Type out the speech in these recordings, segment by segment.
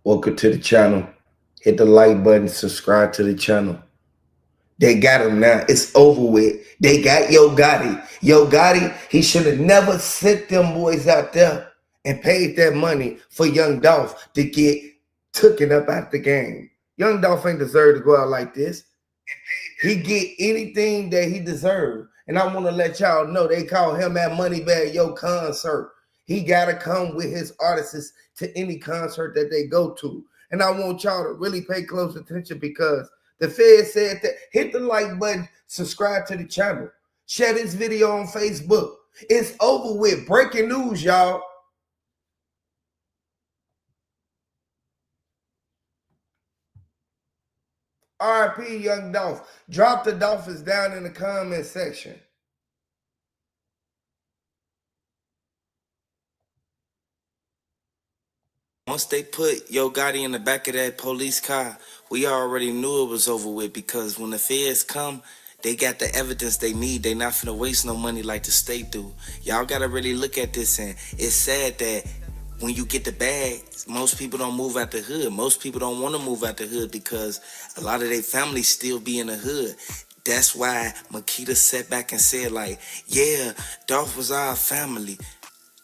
Welcome to the channel. Hit the like button, subscribe to the channel. They got him now. It's over with. They got Yo Gotti. Yo Gotti, he should have never sent them boys out there and paid that money for Young Dolph to get taken up out the game. Young Dolph ain't deserve to go out like this. He get anything that he deserved. And I want to let y'all know they call him at Moneybagg Yo concert. He got to come with his artists to any concert that they go to. And I want y'all to really pay close attention because the Fed said that hit the like button, subscribe to the channel, share this video on Facebook. It's over with. Breaking news, y'all. RIP Young Dolph. Drop the Dolphins down in the comment section. Once they put Yo Gotti in the back of that police car, we already knew it was over with because when the feds come, they got the evidence they need. They not finna waste no money like the state do. Y'all gotta really look at this, and it's sad that when you get the bag, most people don't move out the hood. Most people don't want to move out the hood because a lot of their families still be in the hood. That's why Makita sat back and said, like, yeah, Dolph was our family.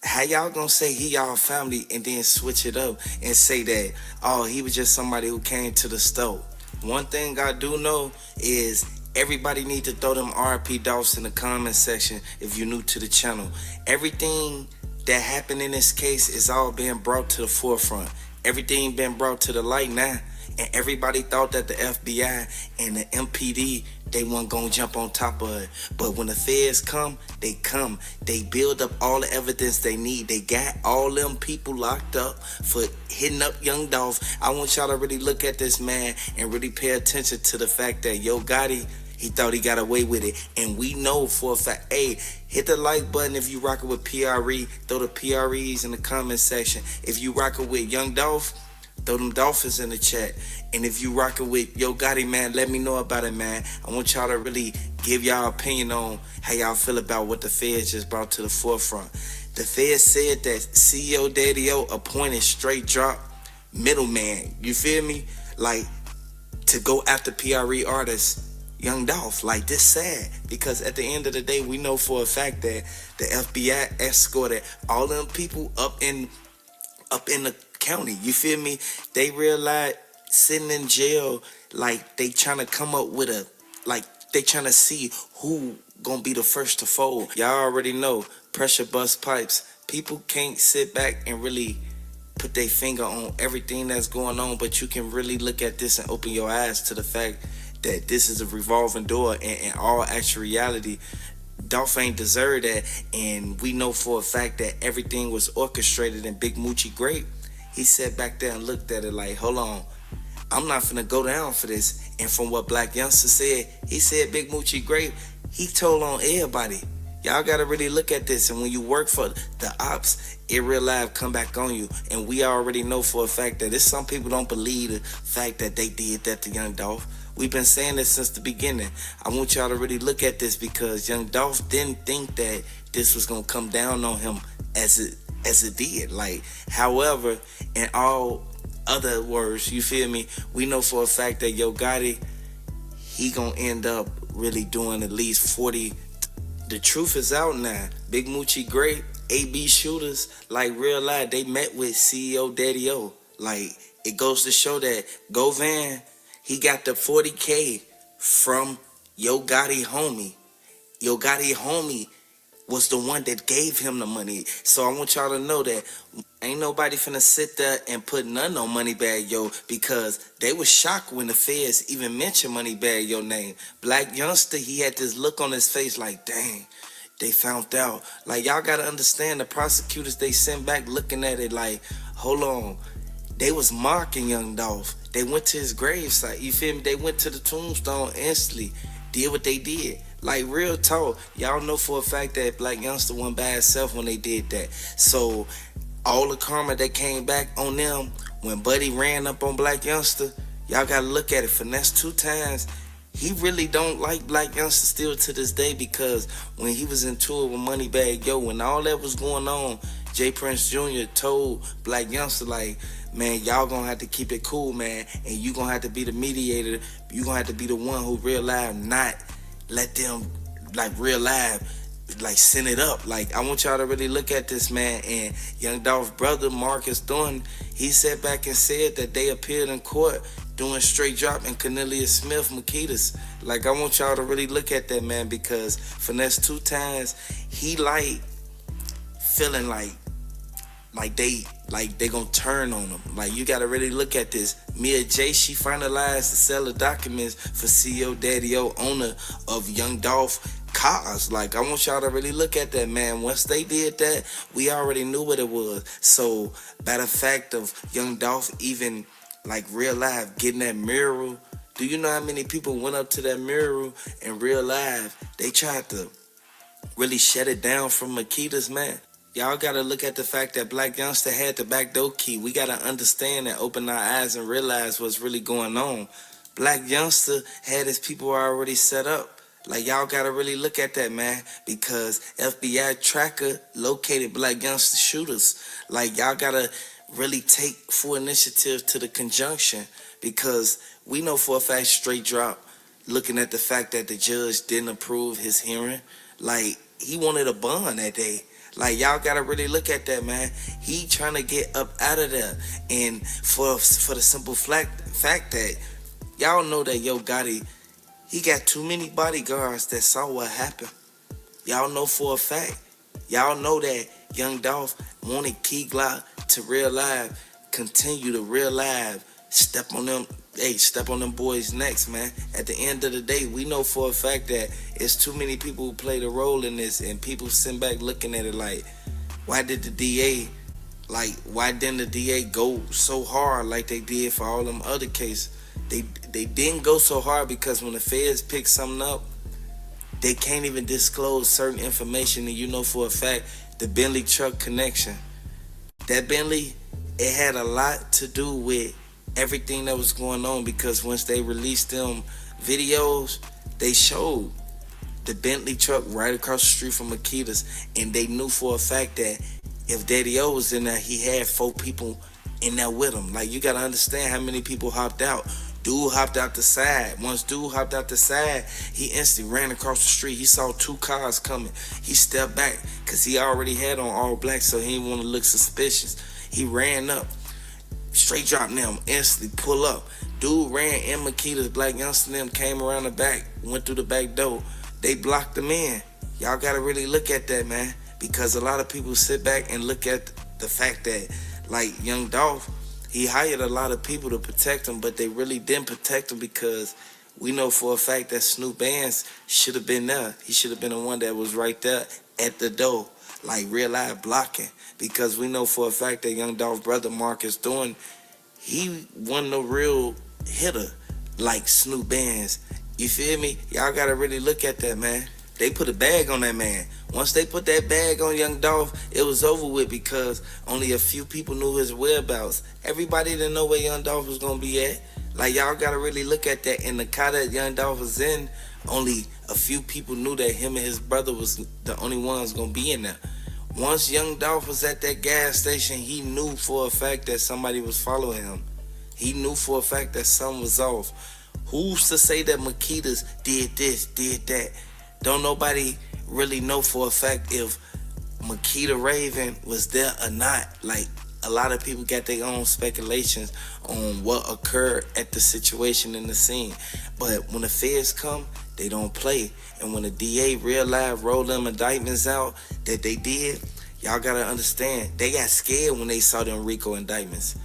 How y'all gonna say he y'all family and then switch it up and say that, oh, he was just somebody who came to the store? One thing I do know is everybody need to throw them RP Dolphs in the comment section if you're new to the channel. Everything that happened in this case is all being brought to the forefront. Everything been brought to the light now. And everybody thought that the FBI and the MPD, they weren't gonna jump on top of it. But when the feds come, they come. They build up all the evidence they need. They got all them people locked up for hitting up Young Dolph. I want y'all to really look at this man and really pay attention to the fact that Yo Gotti, he thought he got away with it. And we know for a fact, hey, hit the like button if you rockin' with PRE. Throw the PREs in the comment section. If you rockin' with Young Dolph, throw them Dolphins in the chat. And if you rockin' with Yo Gotti, man, let me know about it, man. I want y'all to really give y'all opinion on how y'all feel about what the feds just brought to the forefront. The feds said that CEO Daddy-O appointed straight drop middleman. You feel me? Like, to go after PRE artists, Young Dolph. Like, this sad because at the end of the day, we know for a fact that the FBI escorted all them people up in the county. You feel me? They realize sitting in jail, like they trying to come up with they trying to see who gonna be the first to fold. Y'all already know, pressure bust pipes. People can't sit back and really put their finger on everything that's going on, but you can really look at this and open your eyes to the fact that this is a revolving door, and in all actual reality, Dolph ain't deserve that. And we know for a fact that everything was orchestrated. And Big Moochie Grape, he sat back there and looked at it like, hold on, I'm not finna go down for this. And from what Black Youngster said, he said Big Moochie Grape, he told on everybody. Y'all gotta really look at this. And when you work for the ops, it real life come back on you. And we already know for a fact that some people don't believe the fact that they did that to Young Dolph. We've been saying this since the beginning. I want y'all to really look at this because Young Dolph didn't think that this was gonna come down on him as it did. Like, however, in all other words, you feel me? We know for a fact that Yo Gotti, he gonna end up really doing at least 40. The truth is out now. Big Moochie Grape, AB shooters, like real life, they met with CEO Daddy-O. Like, it goes to show that Govan, he got the 40K from Yo Gotti homie. Yo Gotti homie was the one that gave him the money. So I want y'all to know that ain't nobody finna sit there and put none on Moneybagg Yo because they was shocked when the feds even mentioned Moneybagg Yo name. Black Youngster, he had this look on his face like, dang, they found out. Like, y'all gotta understand, the prosecutors, they sent back looking at it like, hold on. They was mocking Young Dolph. They went to his gravesite, you feel me? They went to the tombstone instantly, did what they did. Like, real talk, y'all know for a fact that Black Youngster went by himself when they did that. So all the karma that came back on them when Buddy ran up on Black Youngster, y'all gotta look at it. Finesse 2 times. He really don't like Black Youngster still to this day because when he was in tour with Moneybagg Yo, when all that was going on, Jay Prince Jr. told Black Youngster, like, man, y'all gonna have to keep it cool, man, and you gonna have to be the mediator. You gonna have to be the one who real live, not let them like real live like send it up. Like, I want y'all to really look at this, man. And Young Dolph's brother Marcus Thornton, he sat back and said that they appeared in court doing straight drop and Cornelius Smith Makitas. Like, I want y'all to really look at that, man, because Finesse 2 times, he like feeling like they gonna turn on him. Like, you gotta really look at this. Mia J, she finalized the sale of documents for CEO Daddy O, owner of Young Dolph Cars. Like, I want y'all to really look at that, man. Once they did that, we already knew what it was. So by the fact of Young Dolph even like real life getting that mural, do you know how many people went up to that mural in real life? They tried to really shut it down from Makitas, man. Y'all gotta look at the fact that Black Youngster had the backdoor key. We gotta understand and open our eyes and realize what's really going on. Black Youngster had his people already set up. Like, y'all gotta really look at that, man, because FBI tracker located Black Youngster shooters. Like, y'all gotta really take full initiative to the conjunction, because we know for a fact straight drop, looking at the fact that the judge didn't approve his hearing, like, he wanted a bond that day. Like, y'all gotta really look at that, man. He trying to get up out of there. And for the simple fact that y'all know that Yo Gotti, he got too many bodyguards that saw what happened. Y'all know for a fact. Y'all know that Young Dolph wanted Key Glock to real live, continue to real live, step on them boys' necks, man. At the end of the day, we know for a fact that it's too many people who played a role in this, and people sit back looking at it like, why didn't the DA go so hard like they did for all them other cases? They didn't go so hard because when the feds pick something up, they can't even disclose certain information. And you know for a fact, the Bentley truck connection, that Bentley, it had a lot to do with everything that was going on, because once they released them videos, they showed the Bentley truck right across the street from Makitas, and they knew for a fact that if Daddy O was in there, he had 4 people in there with him. Like, you gotta understand how many people hopped out. Dude hopped out the side. Once dude hopped out the side, he instantly ran across the street. He saw 2 cars coming. He stepped back because he already had on all black, so he didn't want to look suspicious. He ran up, straight dropped them, instantly pull up. Dude ran in Makita's. Black Youngster them came around the back, went through the back door. They blocked them in. Y'all gotta really look at that, man, because a lot of people sit back and look at the fact that, like, Young Dolph, he hired a lot of people to protect him, but they really didn't protect him, because we know for a fact that Snoop Bands should have been there. He should have been the one that was right there at the door, like real life blocking, because we know for a fact that Young Dolph's brother Marcus Thornton, he wasn't no real hitter like Snoop Bands. You feel me? Y'all gotta really look at that, man. They put a bag on that man. Once they put that bag on Young Dolph, it was over with, because only a few people knew his whereabouts. Everybody didn't know where Young Dolph was gonna be at. Like, y'all gotta really look at that. In the car that Young Dolph was in, only a few people knew that him and his brother was the only ones gonna be in there. Once Young Dolph was at that gas station, he knew for a fact that somebody was following him. He knew for a fact that something was off. Who's to say that Makitas did this, did that? Don't nobody really know for a fact if Makita Raven was there or not. Like, a lot of people got their own speculations on what occurred at the situation in the scene. But when the feds come, they don't play. And when the DA real live roll them indictments out that they did, y'all gotta understand, they got scared when they saw them RICO indictments.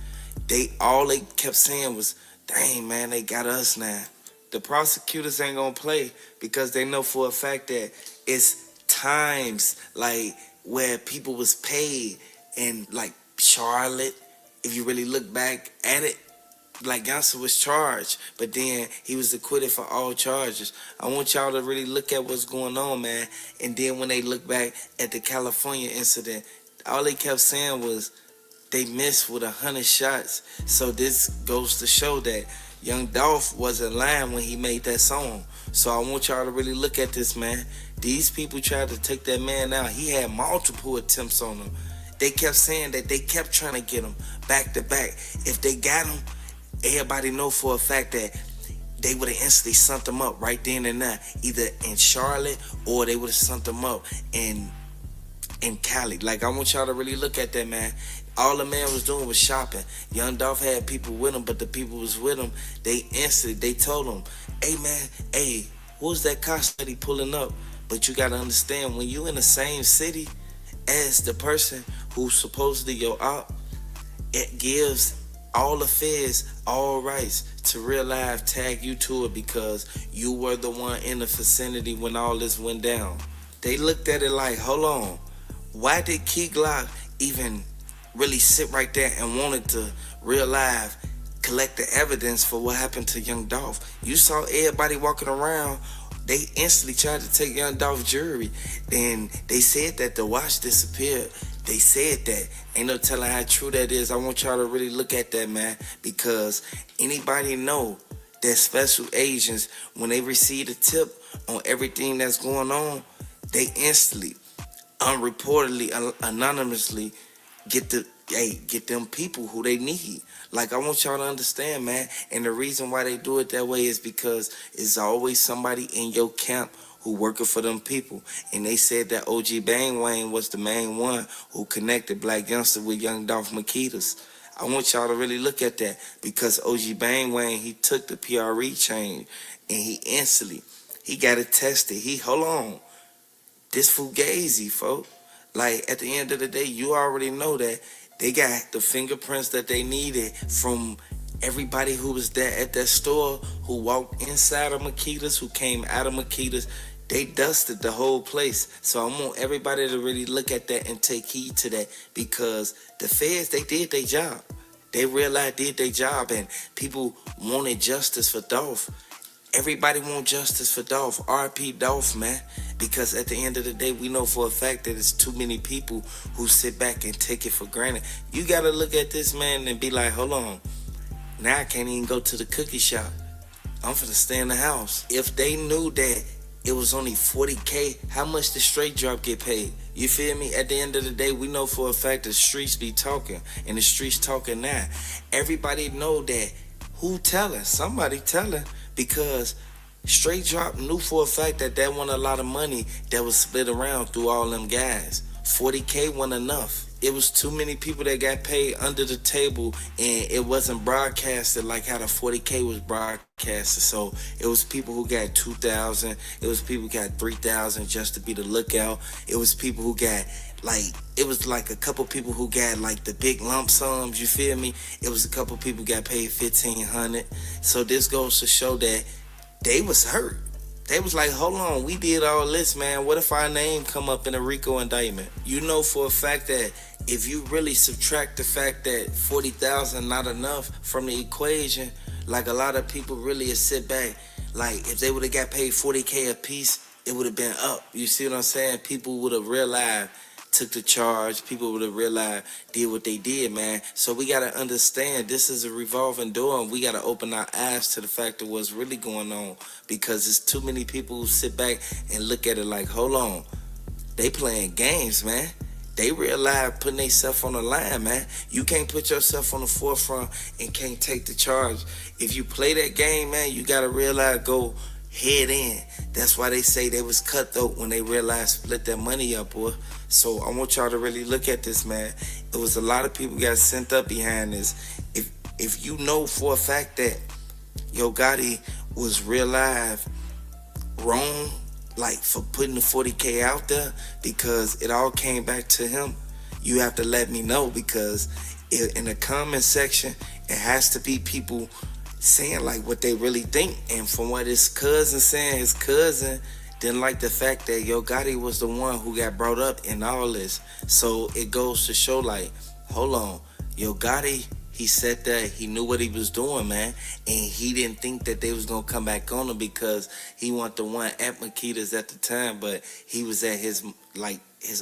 All they kept saying was, dang, man, they got us now. The prosecutors ain't gonna play, because they know for a fact that it's times like where people was paid, and like Charlotte, if you really look back at it, Black Youngster was charged, but then he was acquitted for all charges. I want y'all to really look at what's going on, man. And then when they look back at the California incident, all they kept saying was they missed with 100 shots. So this goes to show that Young Dolph wasn't lying when he made that song. So I want y'all to really look at this, man. These people tried to take that man out. He had multiple attempts on him. They kept saying that they kept trying to get him back to back. If they got him, everybody know for a fact that they would have instantly sent him up right then and there, either in Charlotte or they would have sent him up in Cali. Like, I want y'all to really look at that, man. All the man was doing was shopping. Young Dolph had people with him, but the people was with him, they instantly, they told him, hey man, hey, who's that car steady pulling up? But you gotta understand, when you in the same city as the person who's supposedly your op, it gives all the feds all rights to real life tag you to it because you were the one in the vicinity when all this went down. They looked at it like, hold on, why did Key Glock even really sit right there and wanted to real live collect the evidence for what happened to Young Dolph? You saw everybody walking around. They instantly tried to take Young Dolph's jewelry. Then they said that the watch disappeared. They said that. Ain't no telling how true that is. I want y'all to really look at that, man, because anybody know that special agents, when they receive a tip on everything that's going on, they instantly, unreportedly, anonymously get them people who they need. Like, I want y'all to understand, man. And the reason why they do it that way is because it's always somebody in your camp who working for them people. And they said that OG Bang Wayne was the main one who connected Black Youngster with Young Dolph Makitas. I want y'all to really look at that because OG Bang Wayne, he took the PRE chain and he instantly, he got it tested. Hold on, this Fugazi, folks. Like, at the end of the day, you already know that they got the fingerprints that they needed from everybody who was there at that store, who walked inside of Makitas, who came out of Makitas. They dusted the whole place. So I want everybody to really look at that and take heed to that because the feds, they did their job. They realized did their job and people wanted justice for Dolph. Everybody want justice for Dolph. R.P. Dolph, man. Because at the end of the day, we know for a fact that it's too many people who sit back and take it for granted. You got to look at this, man, and be like, hold on. Now I can't even go to the cookie shop. I'm finna stay in the house. If they knew that it was only $40K, how much did Straight Drop get paid? You feel me? At the end of the day, we know for a fact the streets be talking, and the streets talking now. Everybody know that who telling? Somebody telling, because Straight Drop knew for a fact that that wasn't a lot of money that was split around through all them guys. 40K wasn't enough. It was too many people that got paid under the table, and it wasn't broadcasted like how the 40K was broadcasted. So it was people who got 2,000. It was people who got 3,000 just to be the lookout. It was people who got it was like a couple people who got like the big lump sums. You feel me? It was a couple people got paid 1,500. So this goes to show that they was hurt. They was like, hold on, we did all this, man. What if our name come up in a RICO indictment? You know for a fact that if you really subtract the fact that 40,000 not enough from the equation, like a lot of people really sit back, like if they would have got paid 40K a piece, it would have been up. You see what I'm saying? People would have realized, took the charge. People would have realized, did what they did, man. So we got to understand this is a revolving door, and we got to open our eyes to the fact of what's really going on, because there's too many people who sit back and look at it like, hold on, they playing games, man. They realize putting themselves on the line, man. You can't put yourself on the forefront and can't take the charge. If you play that game, man, you got to realize go head in. That's why they say they was cutthroat when they realized split their money up, boy. So I want y'all to really look at this, man. It was a lot of people got sent up behind this. If you know for a fact that Yo Gotti was real live wrong, like for putting the 40K out there, because it all came back to him, you have to let me know, because in the comment section, it has to be people saying like what they really think. And from what his cousin saying, his cousin didn't like the fact that Yo Gotti was the one who got brought up in all this. So it goes to show like, hold on, Yo Gotti, he said that he knew what he was doing, man, and he didn't think that they was gonna come back on him because he wasn't the one at Makitas at the time, but he was at his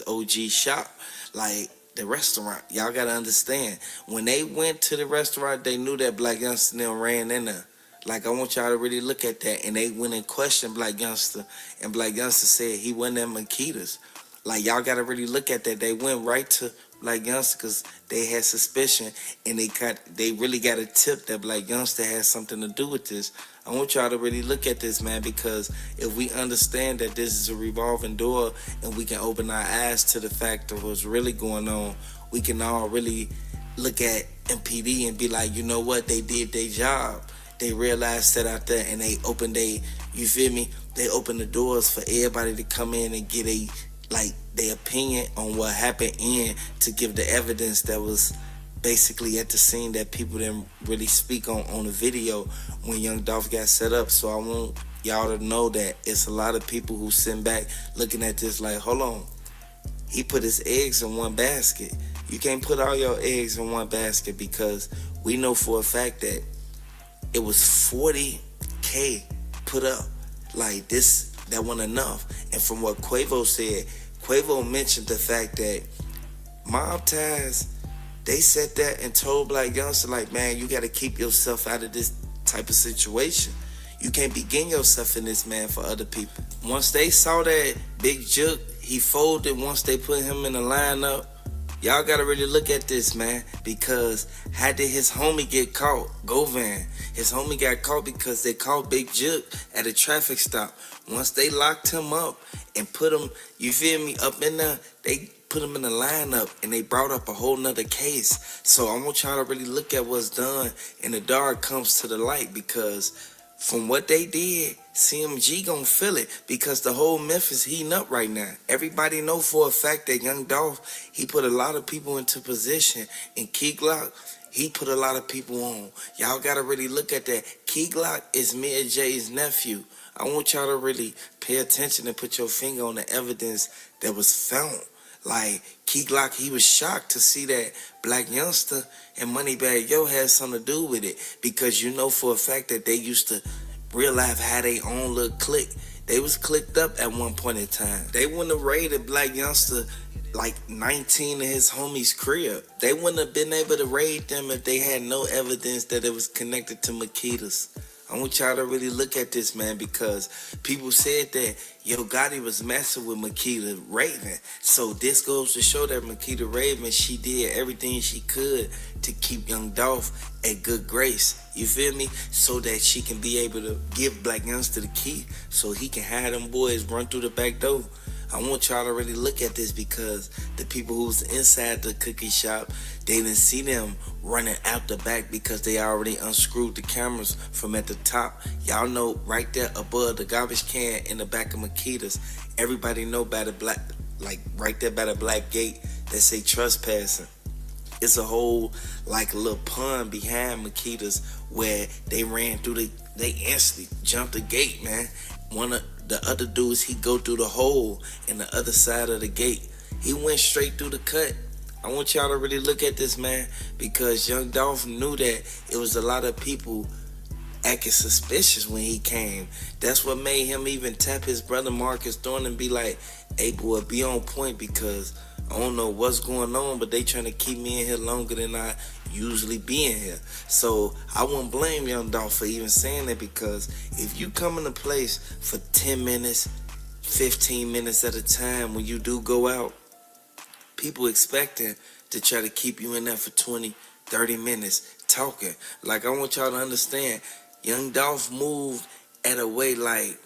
OG shop, like the restaurant. Y'all gotta understand, when they went to the restaurant, they knew that Black Youngster and them ran in there. Like, I want y'all to really look at that. And they went and questioned Black Youngster, and Black Youngster said he wasn't at Makitas. Like, y'all gotta really look at that. They went right to Black Youngster because they had suspicion and they really got a tip that Black Youngster has something to do with this. I want y'all to really look at this, man, because if we understand that this is a revolving door and we can open our eyes to the fact of what's really going on, we can all really look at MPD and be like, you know what, they did their job. They realized that out there and they opened you feel me? They opened the doors for everybody to come in and get their opinion on what happened and to give the evidence that was basically at the scene that people didn't really speak on the video when Young Dolph got set up. So I want y'all to know that it's a lot of people who sit back looking at this like, hold on, he put his eggs in one basket. You can't put all your eggs in one basket because we know for a fact that it was 40K put up. Like this, that wasn't enough. And from what Quavo said, Quavo mentioned the fact that mob ties, they said that and told Black Youngster, like, man, you got to keep yourself out of this type of situation. You can't be getting yourself in this, man, for other people. Once they saw that Big Jook, he folded once they put him in the lineup. Y'all got to really look at this, man, because how did his homie get caught? Govan. His homie got caught because they caught Big Jook at a traffic stop. Once they locked him up and put him, you feel me, up in there, they put him in the lineup and they brought up a whole nother case. So I want y'all to really look at what's done and the dark comes to the light, because from what they did, CMG gonna feel it because the whole Memphis heating up right now. Everybody know for a fact that Young Dolph, he put a lot of people into position. And Key Glock, he put a lot of people on. Y'all gotta really look at that. Key Glock is Mia J's nephew. I want y'all to really pay attention and put your finger on the evidence that was found. Like, Key Glock, he was shocked to see that Black Youngster and Moneybagg Yo had something to do with it, because you know for a fact that they used to real life had their own little clique. They was clicked up at one point in time. They wouldn't have raided Black Youngster like 19 of his homies' crib. They wouldn't have been able to raid them if they had no evidence that it was connected to Makita's. I want y'all to really look at this, man, because people said that Yo Gotti was messing with Makita Raven. So this goes to show that Makita Raven, she did everything she could to keep Young Dolph at good grace. You feel me? So that she can be able to give Black Youngster the key so he can have them boys run through the back door. I want y'all to really look at this because the people who's inside the cookie shop, they didn't see them running out the back because they already unscrewed the cameras from at the top. Y'all know right there above the garbage can in the back of Makita's, everybody know by the black, like right there by the black gate that say trespassing. It's a whole like a little pond behind Makita's where they ran through they instantly jumped the gate, man. One of the other dudes, he go through the hole in the other side of the gate. He went straight through the cut. I want y'all to really look at this, man, because Young Dolph knew that it was a lot of people acting suspicious when he came. That's what made him even tap his brother Marcus Thorne and be like, hey boy, be on point, because I don't know what's going on, but they trying to keep me in here longer than I usually be in here. So I won't blame Young Dolph for even saying that, because if you come in a place for 10 minutes, 15 minutes at a time when you do go out, people expecting to try to keep you in there for 20, 30 minutes talking. Like, I want y'all to understand, Young Dolph moved at a way like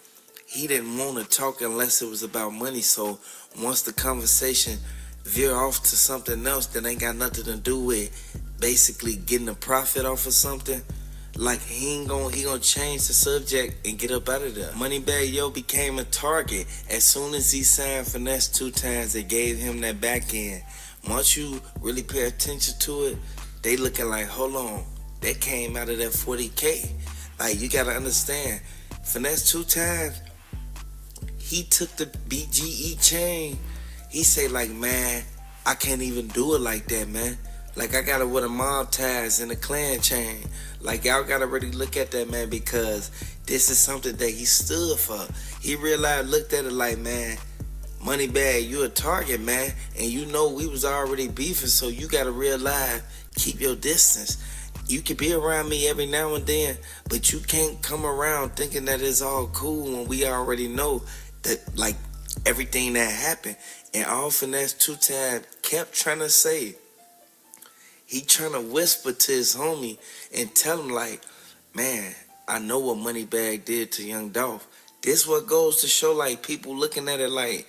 he didn't want to talk unless it was about money. So once the conversation veer off to something else that ain't got nothing to do with basically getting a profit off of something, like he gonna change the subject and get up out of there. Moneybagg Yo became a target. As soon as he signed Finesse 2 times, they gave him that back end. Once you really pay attention to it, they looking like, hold on, that came out of that 40K. Like, you gotta understand, Finesse 2 times, he took the BGE chain. He say like, man, I can't even do it like that, man. Like, I got it with a mob ties and a clan chain. Like, y'all gotta really look at that, man, because this is something that he stood for. He realized, looked at it like, man, Moneybagg, you a target, man. And you know we was already beefing, so you gotta realize, keep your distance. You can be around me every now and then, but you can't come around thinking that it's all cool when we already know that, like, everything that happened. And all Finesse 2 times kept trying to say, he trying to whisper to his homie and tell him like, man, I know what Moneybagg did to Young Dolph. This what goes to show like people looking at it like,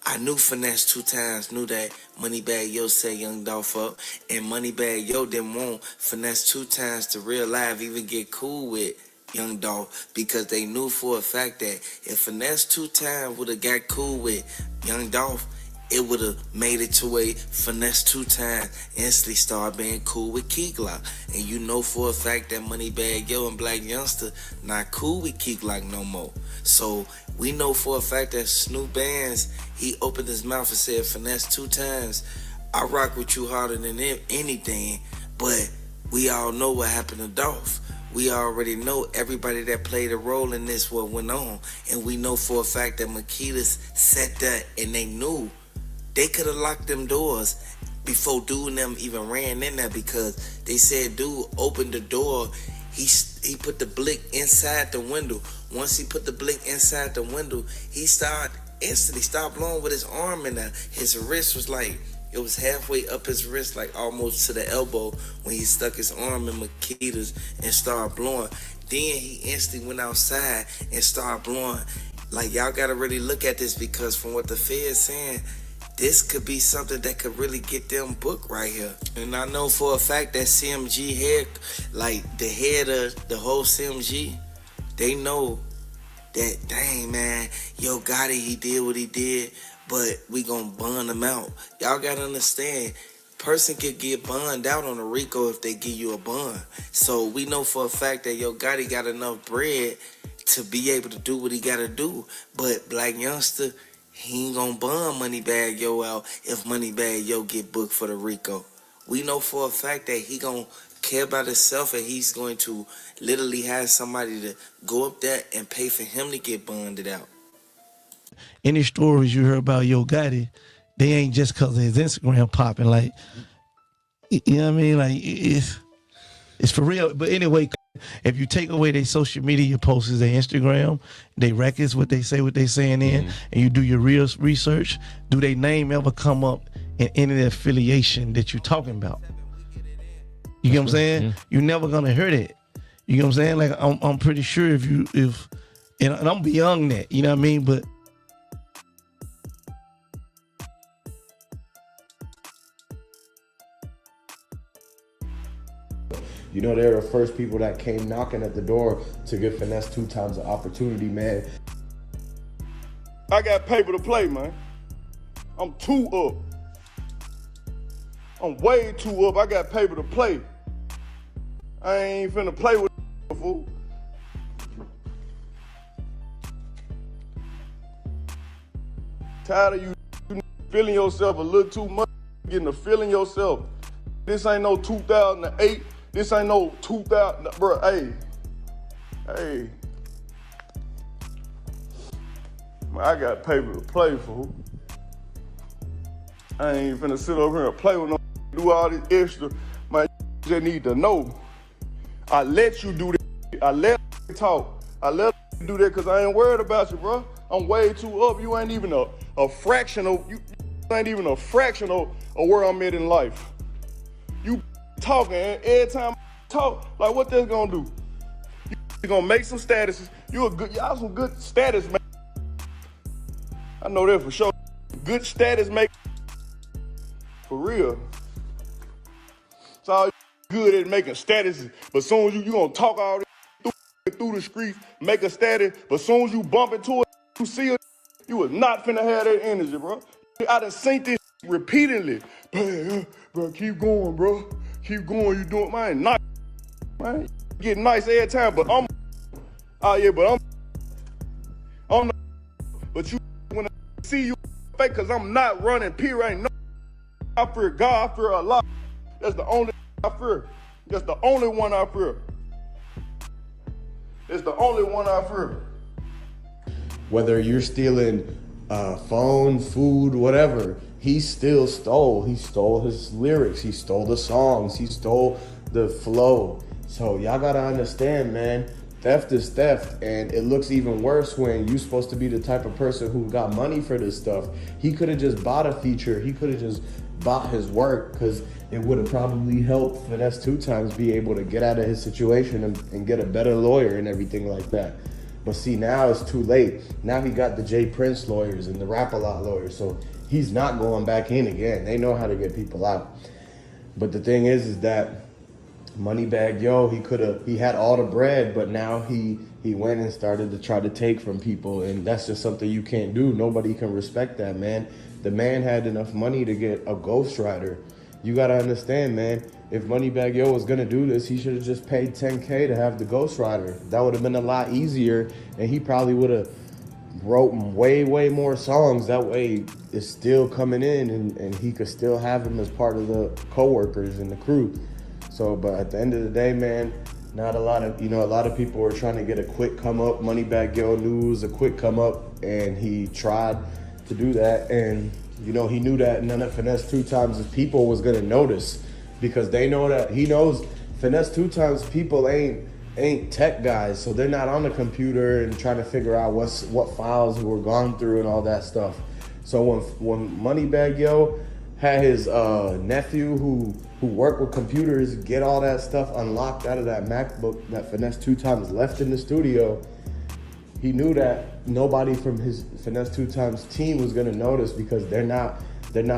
I knew Finesse 2 times, knew that Moneybagg Yo set Young Dolph up, and Moneybagg Yo didn't want Finesse 2 times to real life even get cool with Young Dolph because they knew for a fact that if Finesse 2 times would have got cool with Young Dolph, it would have made it to a Finesse 2 times instantly start being cool with Key Glock. And you know for a fact that Moneybagg Yo and Black Youngster not cool with Key Glock no more. So we know for a fact that Snoop Bands, he opened his mouth and said, Finesse 2 times, I rock with you harder than anything, but we all know what happened to Dolph. We already know everybody that played a role in this, what went on. And we know for a fact that Makitas sat there and they knew they could have locked them doors before dude and them even ran in there because they said dude opened the door. He put the blick inside the window. Once he put the blick inside the window, he instantly stopped blowing with his arm in there. His wrist was like, it was halfway up his wrist, like almost to the elbow when he stuck his arm in Makita's and started blowing. Then he instantly went outside and started blowing. Like, y'all gotta really look at this because from what the Fed's saying, this could be something that could really get them booked right here. And I know for a fact that CMG head, like the head of the whole CMG, they know that, dang man, Yo Gotti, he did what he did, but we gonna bond him out. Y'all gotta understand, person could get bond out on a RICO if they give you a bond. So we know for a fact that Yo Gotti got enough bread to be able to do what he gotta do. But Black Youngster, he ain't gonna bond Moneybagg Yo out if Moneybagg Yo get booked for the RICO. We know for a fact that he gonna care about himself and he's going to literally have somebody to go up there and pay for him to get bonded out. Any stories you heard about Yo Gotti, they ain't just because of his Instagram popping. Like, you know what I mean? Like, it's for real. But anyway, if you take away their social media posts, their Instagram, their records, what they say, what they saying in, and you do your real research, do their name ever come up in any of the affiliation that you're talking about? You get what I'm saying? Yeah. You're never gonna hear that. You know what I'm saying? Like, I'm pretty sure and I'm beyond that, you know what I mean? But you know, they're the first people that came knocking at the door to give Finesse 2 times an opportunity, man. I got paper to play, man. I'm 2 up. I'm way 2 up. I got paper to play. I ain't finna play with a fool. Tired of you feeling yourself a little too much, getting a feeling yourself. This ain't no 2008. This ain't no 2000, bro. Hey. Man, I got paper to play, fool. I ain't finna sit over here and play with no, do all this extra. Man, you just need to know. I let you do that. I let you talk. I let you do that because I ain't worried about you, bro. I'm way too up. You ain't even a fraction of, you ain't even a fraction of where I'm at in life. You talking, and every time I talk, like what that's gonna do? You gonna make some statuses. Y'all some good status, man. I know that for sure. Good status make for real. It's all good at making statuses, but soon as you gonna talk all this through the streets, make a status, but soon as you bump into it, you see it, you was not finna have that energy, bro. I done seen this repeatedly. Bro, keep going, bro. Keep going, you doing, man, nice. Man, you get nice every time, but I'm not, but you, when I see you fake, cause I'm not running, period, ain't no, I fear God, I fear Allah. That's the only I fear. That's the only one I fear. It's the only one I fear. Whether you're stealing phone, food, whatever, he still stole. He stole his lyrics. He stole the songs. He stole the flow. So y'all gotta understand, man, theft is theft, and it looks even worse when you're supposed to be the type of person who got money for this stuff. He could have just bought a feature. He could have just bought his work, because it would have probably helped Finesse 2 Times be able to get out of his situation and get a better lawyer and everything like that. But see, now it's too late. Now he got the Jay Prince lawyers and the Rap-A-Lot lawyers, so he's not going back in again. They know how to get people out. But the thing is that Moneybagg Yo, he had all the bread, but now he went and started to try to take from people, and that's just something you can't do. Nobody can respect that, man. The man had enough money to get a ghostwriter. You gotta understand, man, if Moneybagg Yo was gonna do this, he should have just paid $10K to have the ghostwriter. That would have been a lot easier, and he probably would have wrote way more songs. That way it's still coming in, and he could still have him as part of the co-workers and the crew. So, but at the end of the day, man, not a lot of people were trying to get a quick come up. Moneybagg Yo news, a quick come up, and he tried to do that. And, he knew that none of Finesse 2 Times' people was gonna notice, because they know that he knows Finesse 2 Times people ain't tech guys, so they're not on the computer and trying to figure out what files were gone through and all that stuff. So when Moneybagg Yo had his nephew who worked with computers get all that stuff unlocked out of that MacBook that Finesse 2 Times left in the studio, he knew that nobody from his Finesse 2 Times team was gonna notice, because they're not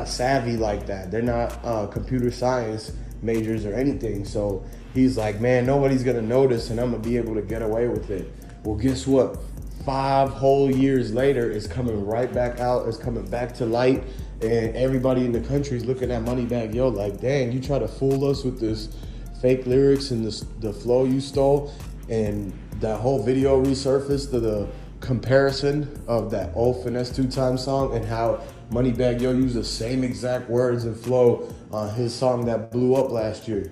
savvy like that. They're not computer science majors or anything. So he's like, man, nobody's gonna notice, and I'm gonna be able to get away with it. Well, guess what? 5 whole years later, it's coming right back out. It's coming back to light, and everybody in the country is looking at Moneybagg Yo like, dang, you try to fool us with this fake lyrics and the flow you stole. And that whole video resurfaced to the comparison of that old Finesse 2 Times song, and how Moneybagg Yo used the same exact words and flow on his song that blew up last year.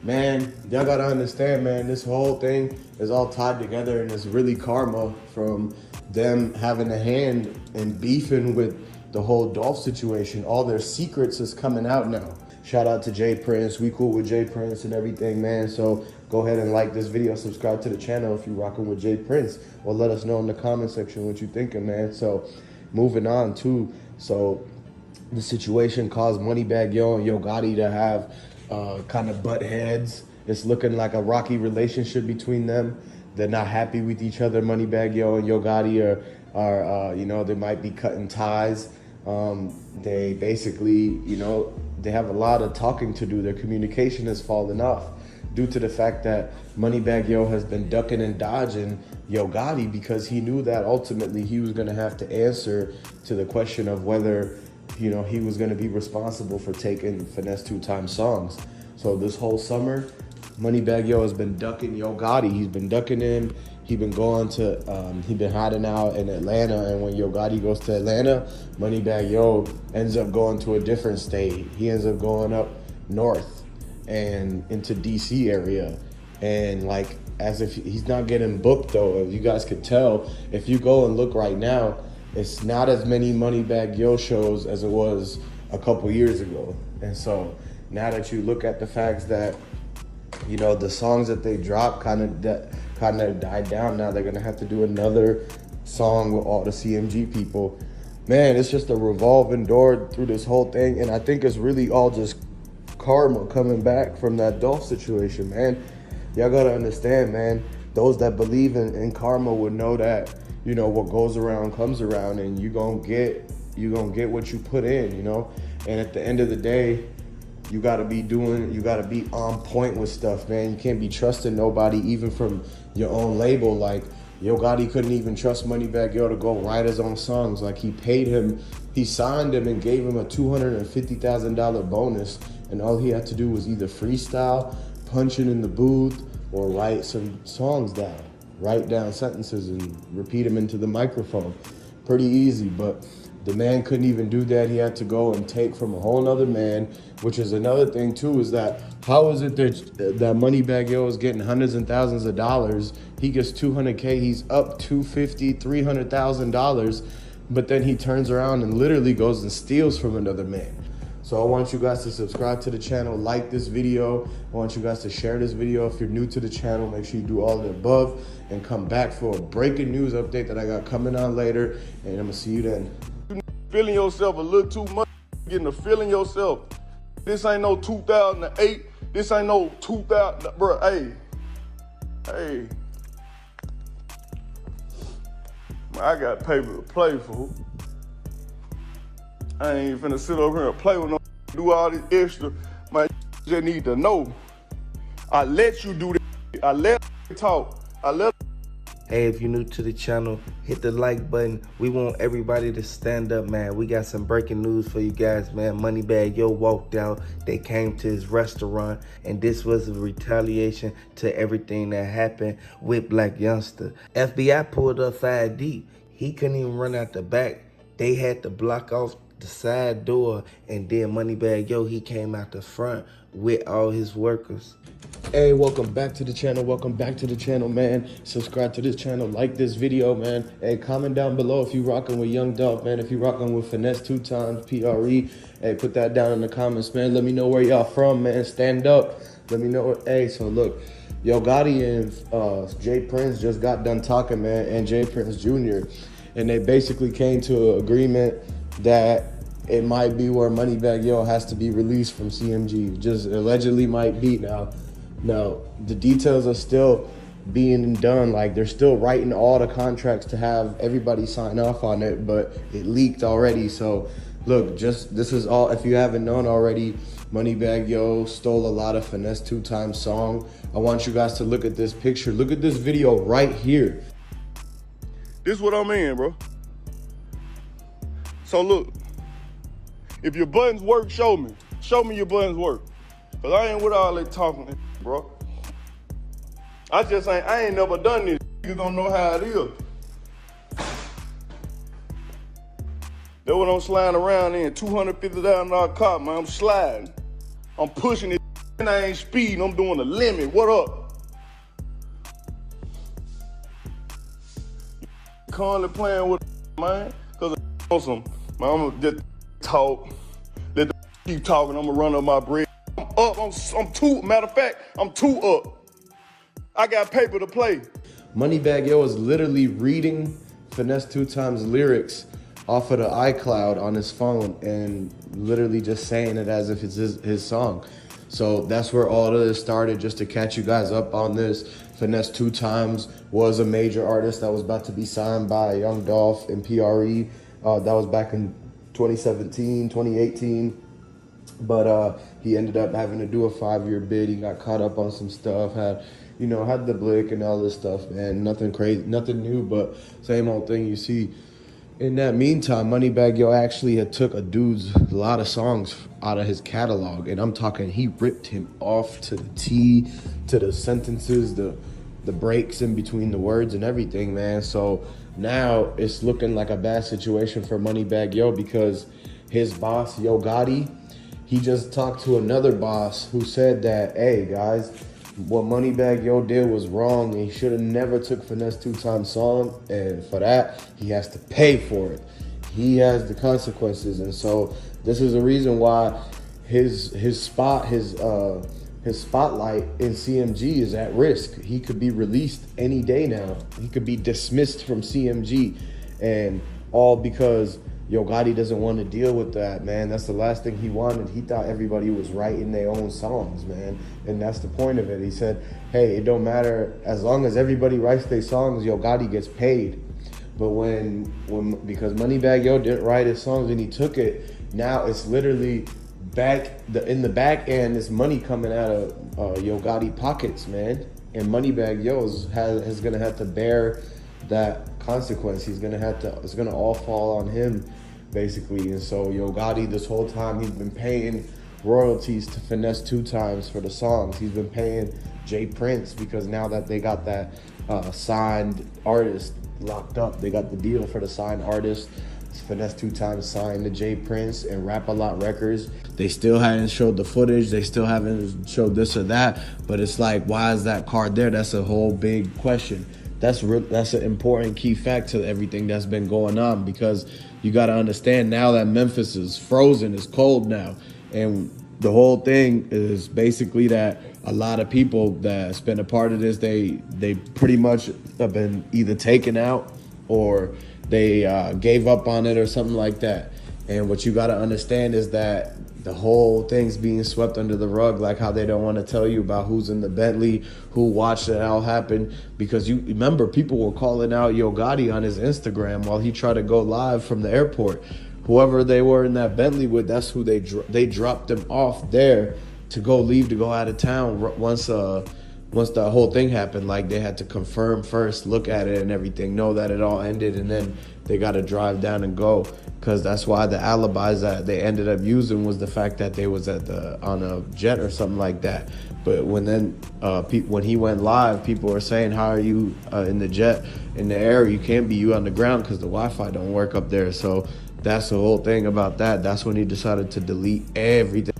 Man, y'all gotta understand, man, this whole thing is all tied together, and it's really karma from them having a hand in beefing with the whole Dolph situation. All their secrets is coming out now. Shout out to Jay Prince. We cool with Jay Prince and everything, man. So go ahead and like this video, subscribe to the channel if you're rocking with Jay Prince, or let us know in the comment section what you thinking, man. So moving on too. So the situation caused Moneybagg Yo and Yo Gotti to have kind of butt heads. It's looking like a rocky relationship between them. They're not happy with each other. Moneybagg Yo and Yo Gotti are they might be cutting ties. They basically, they have a lot of talking to do. Their communication has fallen off due to the fact that Moneybagg Yo has been ducking and dodging Yo Gotti, because he knew that ultimately he was going to have to answer to the question of whether, he was going to be responsible for taking Finesse 2 Times songs. So this whole summer, Moneybagg Yo has been ducking Yo Gotti. He's been ducking him. He's been hiding out in Atlanta, and when Yo Gotti goes to Atlanta, Moneybagg Yo ends up going to a different state. He ends up going up north and into DC area, and like as if he's not getting booked though. As you guys could tell, if you go and look right now, it's not as many Moneybagg Yo shows as it was a couple years ago. And so now that you look at the facts that, the songs that they dropped kind of died down. Now they're gonna have to do another song with all the CMG people. Man, it's just a revolving door through this whole thing, and I think it's really all just karma coming back from that Dolph situation, man. Y'all gotta understand, man. Those that believe in karma would know that, what goes around comes around, and you gonna get what you put in, And at the end of the day, you gotta be on point with stuff, man. You can't be trusting nobody, even from your own label. Like, Yo Gotti couldn't even trust Moneybagg Yo to go write his own songs. Like, he paid him, he signed him and gave him a $250,000 bonus, and all he had to do was either freestyle, punch it in the booth, or write some songs down. Write down sentences and repeat them into the microphone. Pretty easy, but the man couldn't even do that. He had to go and take from a whole nother man, which is another thing too, is that how is it that Moneybagg Yo is getting hundreds and thousands of dollars? He gets $200K, he's up $250,000, $300,000, but then he turns around and literally goes and steals from another man. So I want you guys to subscribe to the channel, like this video. I want you guys to share this video. If you're new to the channel, make sure you do all of the above and come back for a breaking news update that I got coming on later. And I'm gonna see you then. Feeling yourself a little too much, getting a feeling yourself. This ain't no 2008. This ain't no 2000, bro. Hey. Man, I got paper to play for. I ain't finna sit over here and play with no do all this extra. Man, just need to know. I let you do this. I let you talk. I let. Hey, if you're new to the channel, hit the like button. We want everybody to stand up, man. We got some breaking news for you guys, man. Moneybagg Yo walked out. They came to his restaurant, and this was a retaliation to everything that happened with Black Youngster. FBI pulled up 5 deep. He couldn't even run out the back. They had to block off the side door, and then Moneybagg Yo, he came out the front with all his workers. Hey, welcome back to the channel. Welcome back to the channel, man. Subscribe to this channel, like this video, man. Hey, comment down below if you rocking with Young Dolph, man. If you rocking with Finesse 2 times PRE, hey, put that down in the comments, man. Let me know where y'all from, man. Stand up. Let me know. Hey, so look, Yo Gotti and Jay Prince just got done talking, man, and Jay Prince Jr. And they basically came to an agreement that it might be where Moneybagg Yo has to be released from CMG. Just allegedly might be now. Now, the details are still being done. Like, they're still writing all the contracts to have everybody sign off on it, but it leaked already. So, look, just this is all. If you haven't known already, Moneybagg Yo stole a lot of Finesse 2 times song. I want you guys to look at this picture. Look at this video right here. This is what I'm in, bro. So look, if your buttons work, show me. Show me your buttons work. Cause I ain't with all that talking, bro. I ain't never done this. You don't know how it is. That's what I'm sliding around in, $250,000 car, man. I'm sliding. I'm pushing it, and I ain't speeding. I'm doing the limit. What up? Currently playing with man, cause I'm awesome. Man, I'm gonna just talk. Let the keep talking. I'm gonna run up my bread. I'm up. I'm two. Matter of fact, I'm 2 up. I got paper to play. Moneybagg Yo is literally reading Finesse 2 times lyrics off of the iCloud on his phone and literally just saying it as if it's his song. So that's where all of this started, just to catch you guys up on this. Finesse 2 times was a major artist that was about to be signed by Young Dolph and PRE. That was back in 2017, 2018. But he ended up having to do a 5-year bid. He got caught up on some stuff, had the blick and all this stuff, man. Nothing crazy, nothing new, but same old thing you see. In that meantime, Moneybagg Yo actually had took a dude's lot of songs out of his catalog, and I'm talking, he ripped him off to the T, to the sentences, the breaks in between the words and everything, man. So now it's looking like a bad situation for Moneybagg Yo, because his boss, Yo Gotti, he just talked to another boss who said that, hey guys, what Moneybagg Yo did was wrong, and he should have never took Finesse 2 times song, and for that he has to pay for it. He has the consequences, and so this is the reason why his spotlight in CMG is at risk. He could be released any day now. He could be dismissed from CMG, and all because Yo Gotti doesn't want to deal with that, man. That's the last thing he wanted. He thought everybody was writing their own songs, man. And that's the point of it. He said, hey, it don't matter. As long as everybody writes their songs, Yo Gotti gets paid. But because Moneybagg Yo didn't write his songs and he took it, now it's literally in the back end, it's money coming out of Yo Gotti pockets, man. And Moneybagg Yo is gonna have to bear that consequence. It's gonna all fall on him, basically. And so Yo Gotti, this whole time, he's been paying royalties to Finesse 2 times for the songs. He's been paying Jay Prince, because now that they got that signed artist locked up, they got the deal for the signed artist. Finesse 2 times signed to Jay Prince and Rap-A-Lot Records. They still haven't showed the footage. They still haven't showed this or that. But it's like, why is that card there? That's a whole big question. that's an important key fact to everything that's been going on, because you got to understand now that Memphis is frozen, it's cold now, and the whole thing is basically that a lot of people that's been a part of this, they pretty much have been either taken out or they gave up on it or something like that. And what you got to understand is that the whole thing's being swept under the rug, like how they don't want to tell you about who's in the Bentley, who watched it all happen. Because you remember, people were calling out Yo Gotti on his Instagram while he tried to go live from the airport. Whoever they were in that Bentley with, that's who they dropped them off there to go out of town once the whole thing happened. Like, they had to confirm first, look at it and everything, know that it all ended, and then they got to drive down and go. Because that's why the alibis that they ended up using was the fact that they was on a jet or something like that. But when he went live, people were saying, how are you in the jet, in the air? You can't be you on the ground because the Wi-Fi don't work up there. So that's the whole thing about that. That's when he decided to delete everything.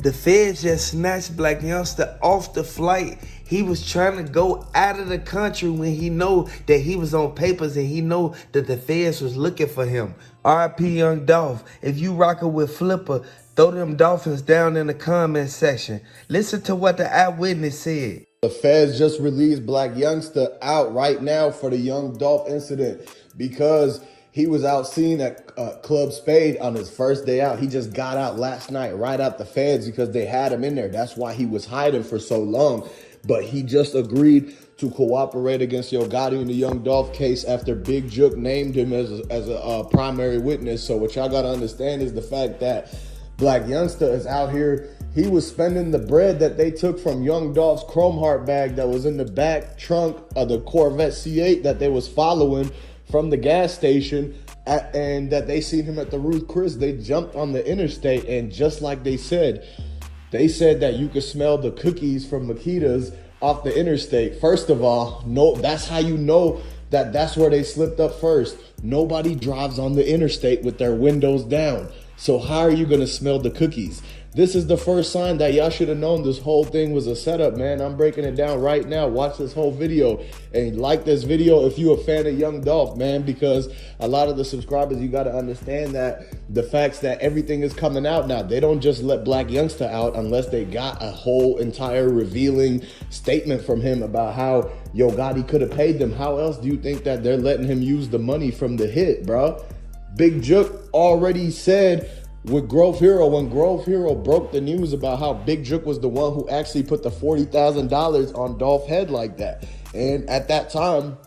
The feds just snatched Black Youngster off the flight. He was trying to go out of the country when he know that he was on papers and he know that the feds was looking for him. R.I.P. Young Dolph. If you rockin' with Flipper, throw them dolphins down in the comment section. Listen to what the eyewitness said. The feds just released Black Youngster out right now for the Young Dolph incident because he was out seen at Club Spade on his first day out. He just got out last night, right out the feds, because they had him in there. That's why he was hiding for so long. But he just agreed to cooperate against Yo Gotti in the Young Dolph case after Big Jook named him as a primary witness. So what y'all got to understand is the fact that Black Youngster is out here. He was spending the bread that they took from Young Dolph's Chrome Heart bag that was in the back trunk of the Corvette C8 that they was following from the gas station, and that they seen him at the Ruth Chris. They jumped on the interstate, and just like they said that you could smell the cookies from Makita's off the interstate. First of all, no, that's how you know that that's where they slipped up first. Nobody drives on the interstate with their windows down. So how are you going to smell the cookies? This is the first sign that y'all should have known this whole thing was a setup, man. I'm breaking it down right now. Watch this whole video and like this video if you're a fan of Young Dolph, man, because a lot of the subscribers, you got to understand that the facts that everything is coming out now. They don't just let Black Youngster out unless they got a whole entire revealing statement from him about how Yo Gotti could have paid them. How else do you think that they're letting him use the money from the hit, bro? Big Jook already said with Grove Hero, when Grove Hero broke the news about how Big Jook was the one who actually put the $40,000 on Dolph's head like that. And at that time,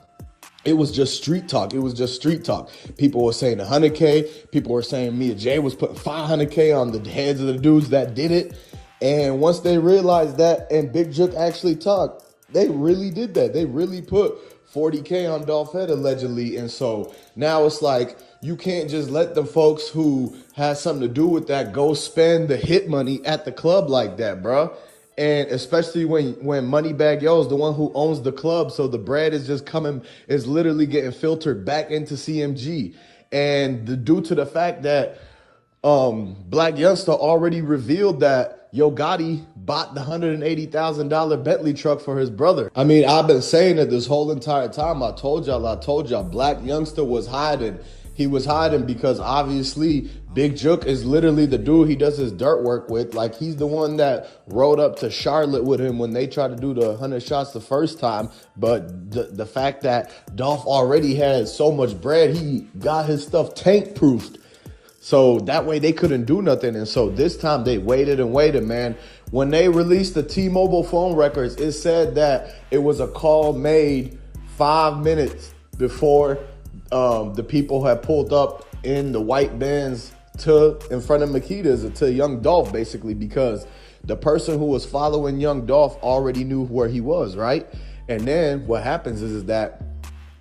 it was just street talk. It was just street talk. People were saying 100K. People were saying Mia J was putting 500K on the heads of the dudes that did it. And once they realized that and Big Jook actually talked, they really did that. They really put 40K on Dolph's head allegedly. And so now it's like, you can't just let the folks who has something to do with that go spend the hit money at the club like that, bro. And especially when Moneybagg Yo is the one who owns the club. So the bread is just is literally getting filtered back into CMG. And due to the fact that Black Youngster already revealed that Yo Gotti bought the $180,000 Bentley truck for his brother. I mean, I've been saying it this whole entire time. I told y'all, Black Youngster was hiding. He was hiding because obviously Big Jook is literally the dude he does his dirt work with. Like, he's the one that rode up to Charlotte with him when they tried to do the 100 shots the first time. But the fact that Dolph already had so much bread, he got his stuff tank proofed. So that way they couldn't do nothing. And so this time they waited and waited, man. When they released the T-Mobile phone records, it said that it was a call made 5 minutes before the people had pulled up in the white Benz in front of Makita's to Young Dolph, basically, because the person who was following Young Dolph already knew where he was, right? And then what happens is that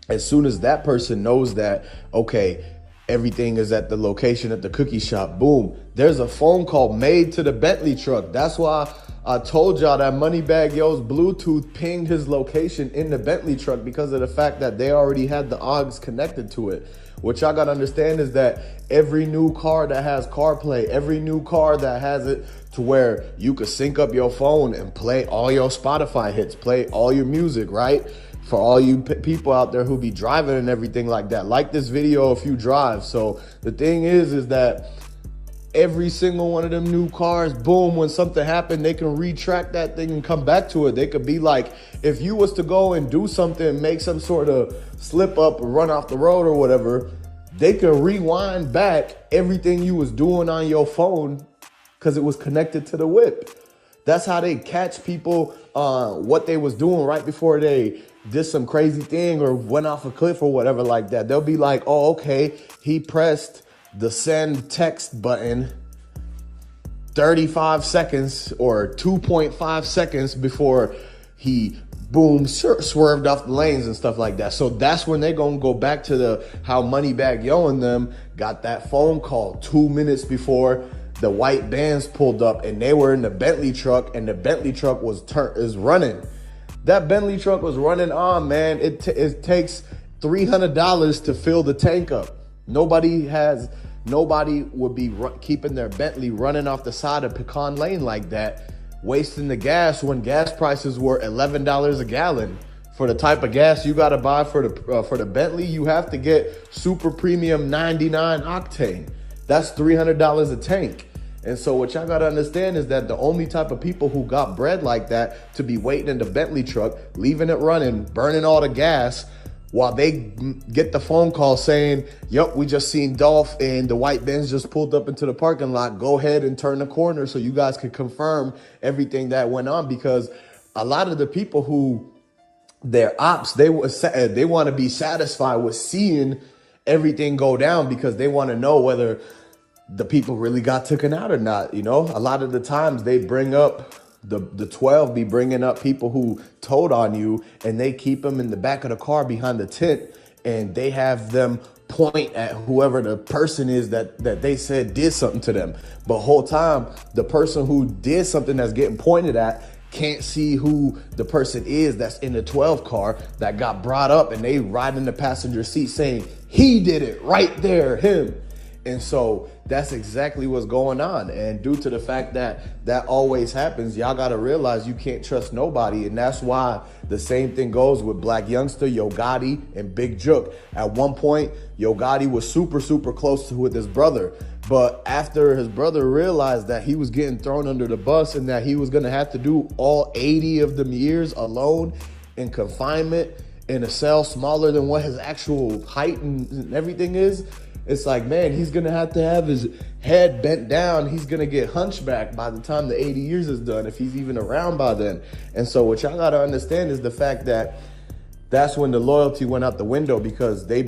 as soon as that person knows that, okay, everything is at the location at the cookie shop, boom, there's a phone call made to the Bentley truck. That's why I told y'all that Moneybagg Yo's Bluetooth pinged his location in the Bentley truck, because of the fact that they already had the OGs connected to it. What y'all gotta understand is that every new car that has CarPlay, every new car that has it to where you could sync up your phone and play all your Spotify hits, play all your music, right? For all you people out there who be driving and everything like that, like this video if you drive. So the thing is that every single one of them new cars, boom, when something happened, they can retract that thing and come back to it. They could be like, if you was to go and do something, make some sort of slip up or run off the road or whatever, they could rewind back everything you was doing on your phone because it was connected to the whip. That's how they catch people what they was doing right before they did some crazy thing or went off a cliff or whatever like that. They'll be like, oh, okay, he pressed the send text button 35 seconds or 2.5 seconds before he boom swerved off the lanes and stuff like that. So that's when they're gonna go back to how Moneybagg Yo and them got that phone call 2 minutes before the white bands pulled up and they were in the Bentley truck and the Bentley truck is running. That Bentley truck was running on, man. It takes $300 to fill the tank up. Nobody would be keeping their Bentley running off the side of Pecan Lane like that, wasting the gas when gas prices were $11 a gallon. For the type of gas you got to buy for the Bentley, you have to get super premium 99 octane. That's $300 a tank. And so what y'all got to understand is that the only type of people who got bread like that to be waiting in the Bentley truck, leaving it running, burning all the gas, while they get the phone call saying, yup, we just seen Dolph and the white Benz just pulled up into the parking lot. Go ahead and turn the corner so you guys can confirm everything that went on. Because a lot of the people who they're ops, they want to be satisfied with seeing everything go down because they want to know whether the people really got taken out or not. You know, a lot of the times they bring up the 12 be bringing up people who told on you and they keep them in the back of the car behind the tent and they have them point at whoever the person is that they said did something to them. But whole time, the person who did something that's getting pointed at can't see who the person is that's in the 12 car that got brought up and they ride in the passenger seat saying, he did it right there, him. And so that's exactly what's going on. And due to the fact that that always happens, y'all got to realize you can't trust nobody. And that's why the same thing goes with Black Youngster, Yo Gotti, and Big Jook. At one point, Yo Gotti was super, super close with his brother. But after his brother realized that he was getting thrown under the bus and that he was going to have to do all 80 of them years alone in confinement in a cell smaller than what his actual height and everything is, it's like, man, he's going to have his head bent down. He's going to get hunchback by the time the 80 years is done, if he's even around by then. And so what y'all got to understand is the fact that that's when the loyalty went out the window because they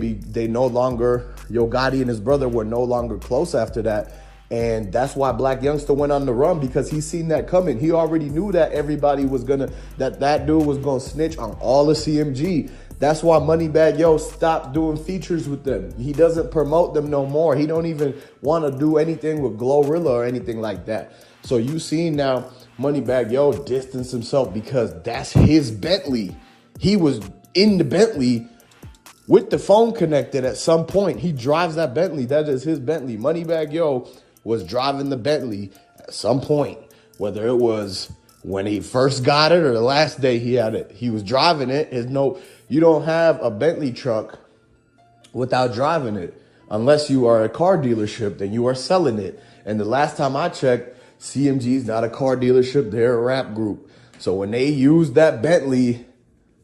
no longer, Yo Gotti and his brother were no longer close after that. And that's why Black Youngster went on the run because he seen that coming. He already knew that everybody was that dude was going to snitch on all of CMG. That's why Moneybagg Yo stopped doing features with them. He doesn't promote them no more. He don't even want to do anything with Glorilla or anything like that. So you see now Moneybagg Yo distance himself because that's his Bentley. He was in the Bentley with the phone connected at some point. He drives that Bentley. That is his Bentley. Moneybagg Yo was driving the Bentley at some point, whether it was when he first got it or the last day he had it. He was driving it. You don't have a Bentley truck without driving it. Unless you are a car dealership, then you are selling it. And the last time I checked, CMG is not a car dealership. They're a rap group. So when they use that Bentley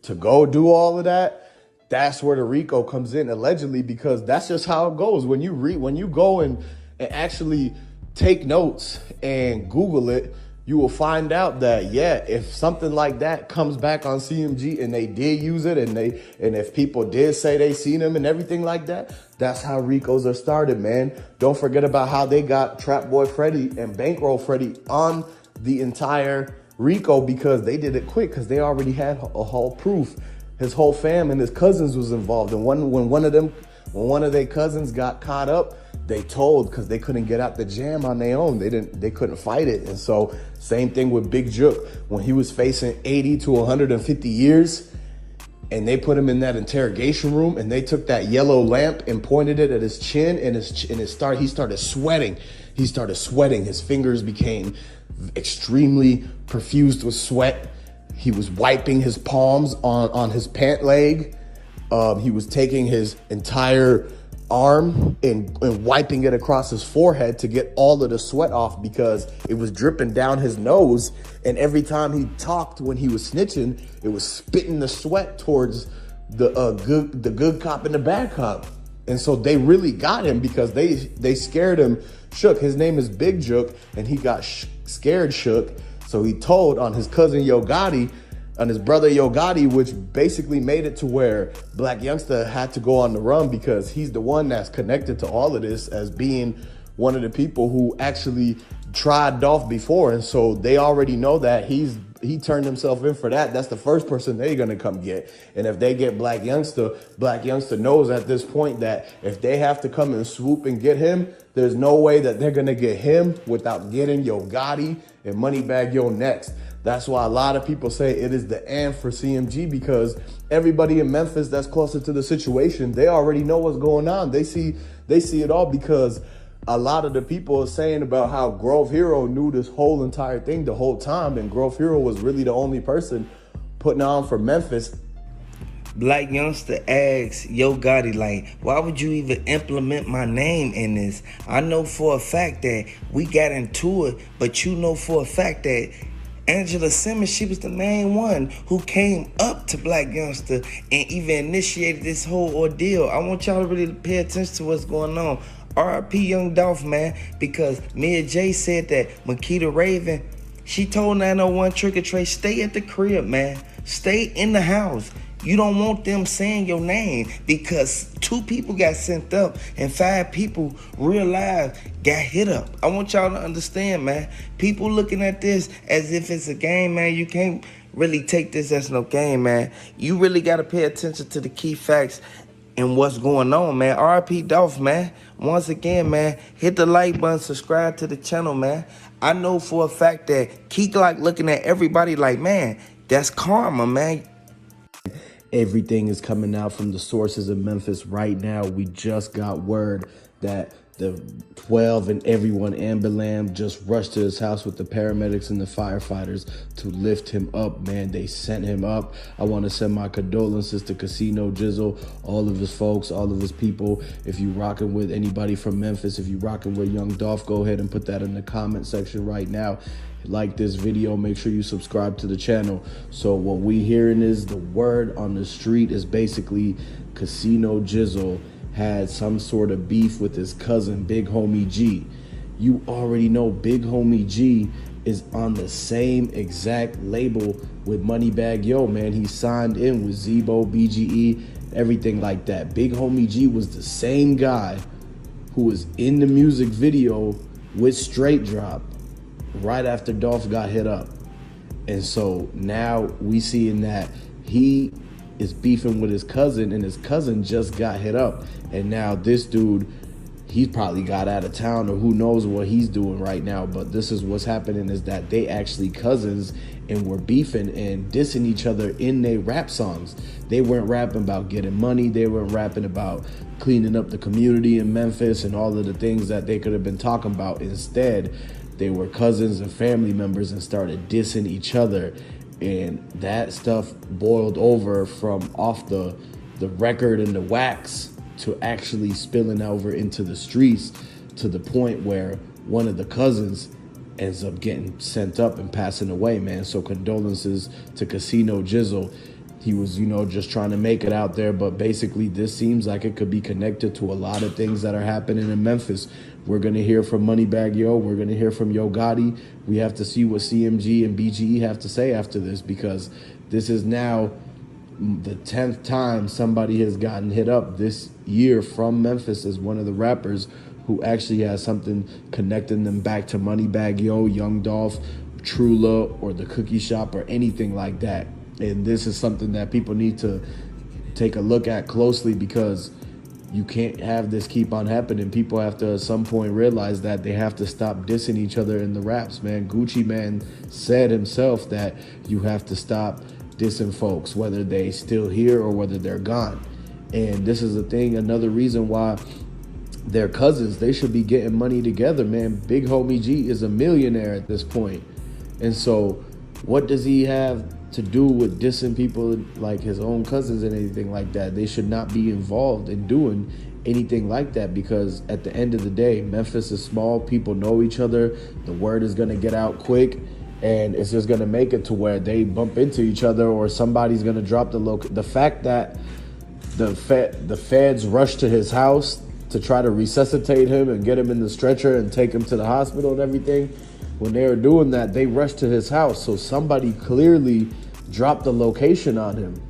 to go do all of that, that's where the RICO comes in, allegedly, because that's just how it goes. When you go and actually take notes and Google it, you will find out that, yeah, if something like that comes back on CMG and they did use it and if people did say they seen him and everything like that, that's how RICOs are started, man. Don't forget about how they got Trap Boy Freddy and Bankroll Freddy on the entire RICO because they did it quick because they already had a whole proof. His whole fam and his cousins was involved. And when one of their cousins got caught up, they told because they couldn't get out the jam on their own. They couldn't fight it. And so same thing with Big Jook. When he was facing 80 to 150 years and they put him in that interrogation room and they took that yellow lamp and pointed it at his chin and he started sweating. He started sweating. His fingers became extremely perfused with sweat. He was wiping his palms on his pant leg. He was taking his entire arm and wiping it across his forehead to get all of the sweat off because it was dripping down his nose. And every time he talked when he was snitching, it was spitting the sweat towards the good cop and the bad cop. And so they really got him because they scared him shook. His name is Big Jook, and he got scared shook. So he told on his cousin Yo Gotti, on his brother Yo Gotti, which basically made it to where Black Youngsta had to go on the run because he's the one that's connected to all of this as being one of the people who actually tried Dolph before. And so they already know that he turned himself in for that. That's the first person they're going to come get. And if they get Black Youngsta knows at this point that if they have to come and swoop and get him, there's no way that they're going to get him without getting Yo Gotti and Moneybagg Yo next. That's why a lot of people say it is the end for CMG, because everybody in Memphis that's closer to the situation, they already know what's going on. They see it all, because a lot of the people are saying about how Grove Hero knew this whole entire thing the whole time, and Grove Hero was really the only person putting on for Memphis. Black Youngsta asks Yo Gotti, like, why would you even implement my name in this? I know for a fact that we got into it, but you know for a fact that Angela Simmons, she was the main one who came up to Black Youngsta and even initiated this whole ordeal. I want y'all to really pay attention to what's going on. R.I.P. Young Dolph, man, because Mia J said that Makita Raven, she told 901 Trick or Trade, stay at the crib, man. Stay in the house. You don't want them saying your name, because 2 people got sent up and 5 people real live got hit up. I want y'all to understand, man. People looking at this as if it's a game, man. You can't really take this as no game, man. You really got to pay attention to the key facts and what's going on, man. R.I.P. Dolph, man. Once again, man, hit the like button, subscribe to the channel, man. I know for a fact that Keek like looking at everybody like, man, that's karma, man. Everything is coming out from the sources in Memphis right now. We just got word that the 12 and everyone Ambulam just rushed to his house with the paramedics and the firefighters to lift him up, man. They sent him up. I want to send my condolences to Casino Jizzle, all of his folks, all of his people. If you rocking with anybody from Memphis, if you rocking with Young Dolph, go ahead and put that in the comment section right now. Like this video, make sure you subscribe to the channel. So what we hearing is the word on the street is basically Casino Jizzle had some sort of beef with his cousin Big Homie G. You already know Big Homie G is on the same exact label with Moneybagg Yo, man. He signed in with Zebo, BGE, everything like that. Big Homie G was the same guy who was in the music video with Straight Drop right after Dolph got hit up. And so now we seeing that he is beefing with his cousin, and his cousin just got hit up. And now this dude, he's probably got out of town, or who knows what he's doing right now. But this is what's happening, is that they actually cousins and were beefing and dissing each other in their rap songs. They weren't rapping about getting money. They weren't rapping about cleaning up the community in Memphis and all of the things that they could have been talking about. Instead, they were cousins and family members and started dissing each other. And that stuff boiled over from off the record and the wax to actually spilling over into the streets, to the point where one of the cousins ends up getting sent up and passing away, man. So condolences to Casino Jizzle. He was, just trying to make it out there, but basically this seems like it could be connected to a lot of things that are happening in Memphis. We're going to hear from Moneybagg Yo. We're going to hear from Yo Gotti. We have to see what CMG and BGE have to say after this, because this is now the 10th time somebody has gotten hit up this year from Memphis as one of the rappers who actually has something connecting them back to Moneybagg Yo, Young Dolph, Trula, or the Cookie Shop, or anything like that. And this is something that people need to take a look at closely, because you can't have this keep on happening. People have to at some point realize that they have to stop dissing each other in the raps, man. Gucci Man said himself that you have to stop dissing folks, whether they still here or whether they're gone. And this is the thing, another reason why they're cousins. They should be getting money together, man. Big Homie G is a millionaire at this point. And so what does he have to do with dissing people like his own cousins and anything like that. They should not be involved in doing anything like that, because at the end of the day, Memphis is small. People know each other. The word is going to get out quick, and it's just going to make it to where they bump into each other, or somebody's going to drop the fact that the feds rushed to his house to try to resuscitate him and get him in the stretcher and take him to the hospital and everything. When they were doing that, they rushed to his house. So somebody clearly dropped the location on him.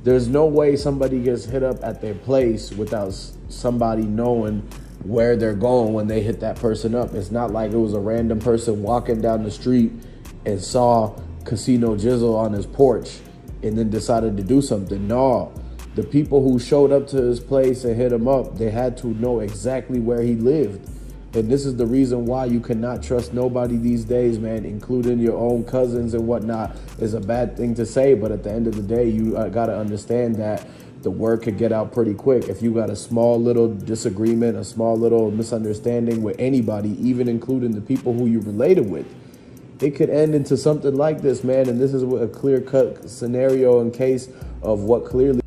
There's no way somebody gets hit up at their place without somebody knowing where they're going when they hit that person up. It's not like it was a random person walking down the street and saw Casino Jizzle on his porch and then decided to do something. No, the people who showed up to his place and hit him up, they had to know exactly where he lived. And this is the reason why you cannot trust nobody these days, man, including your own cousins and whatnot. Is a bad thing to say, but at the end of the day, you got to understand that the word could get out pretty quick. If you got a small little disagreement, a small little misunderstanding with anybody, even including the people who you related with, it could end into something like this, man. And this is a clear-cut scenario in case of what clearly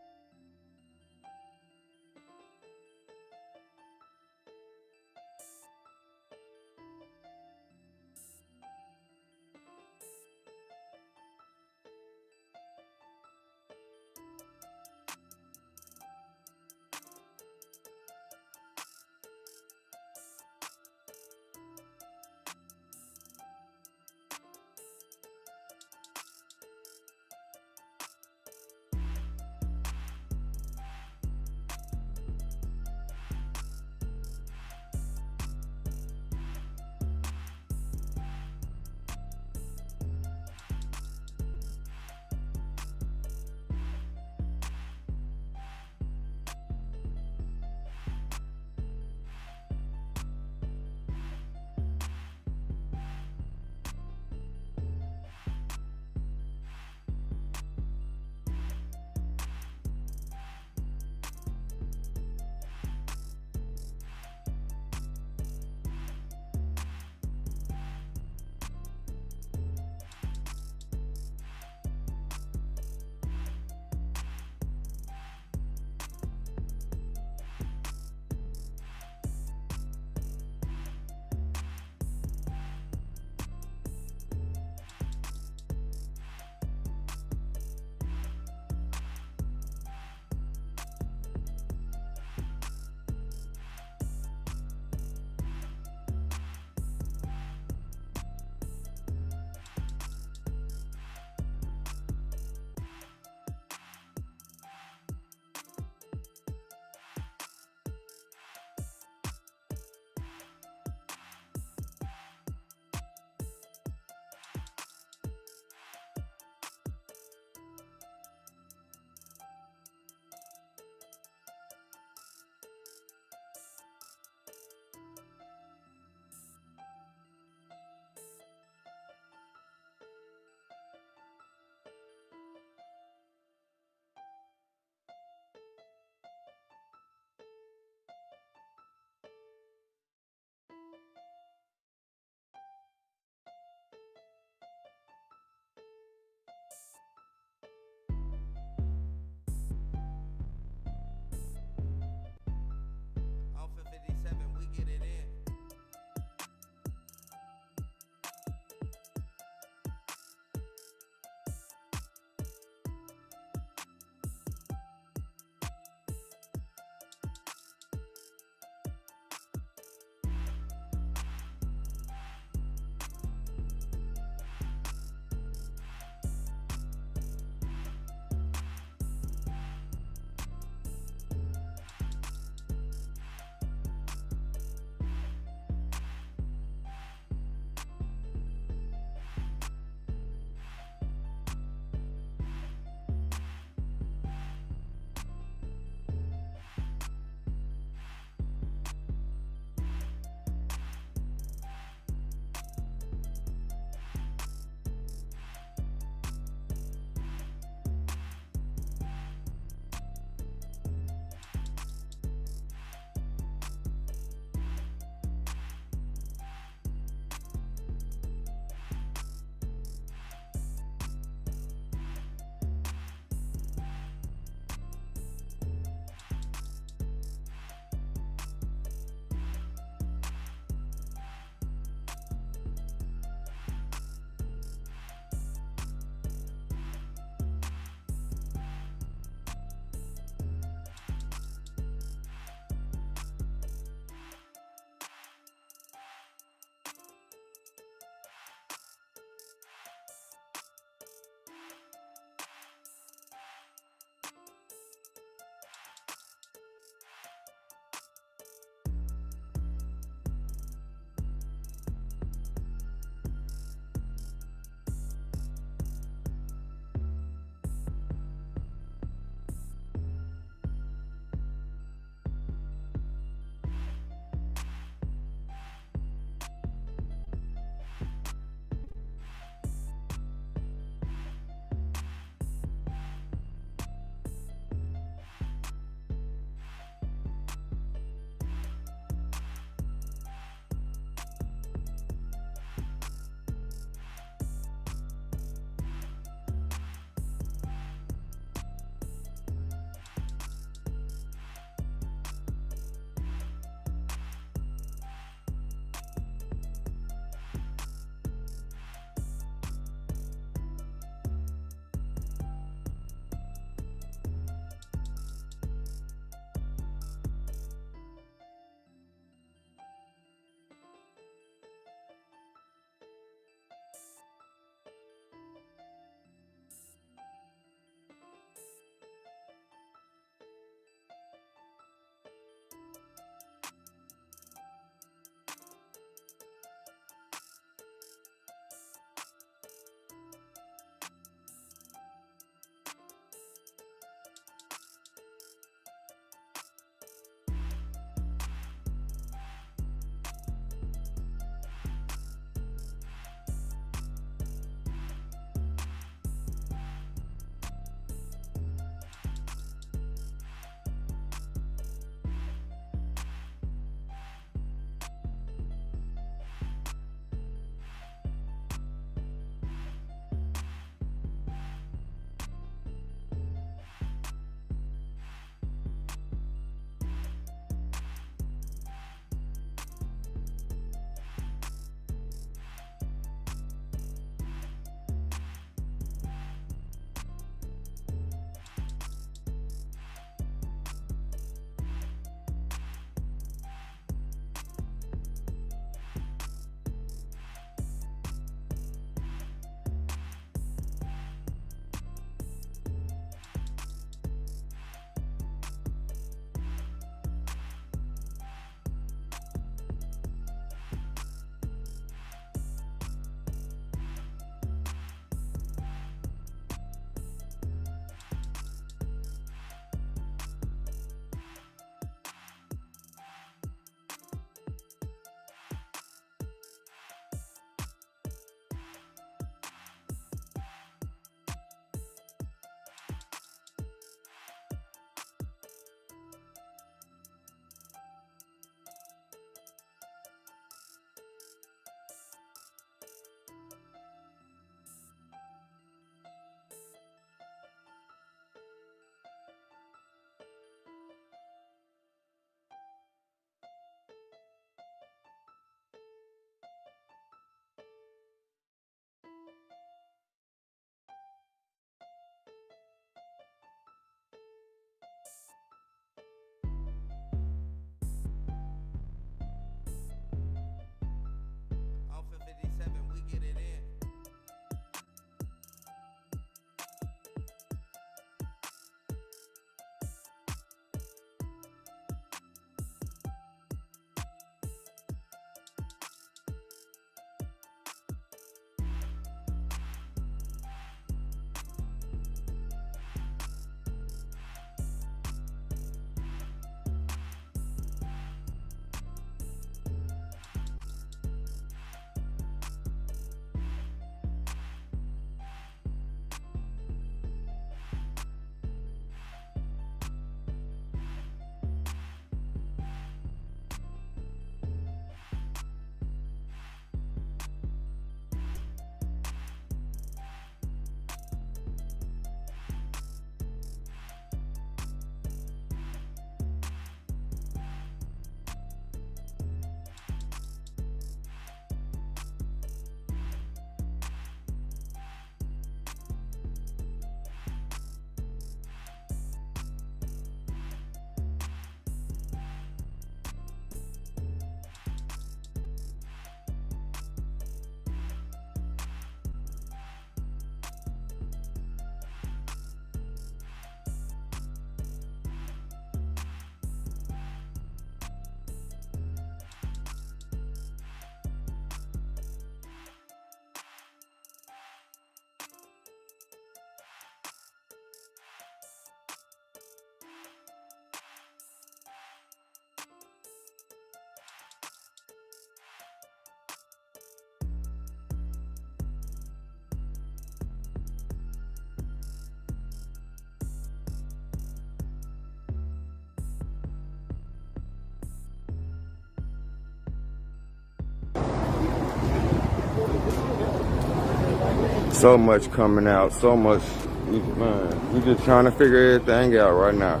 So much coming out, so much, man. We just trying to figure everything out right now.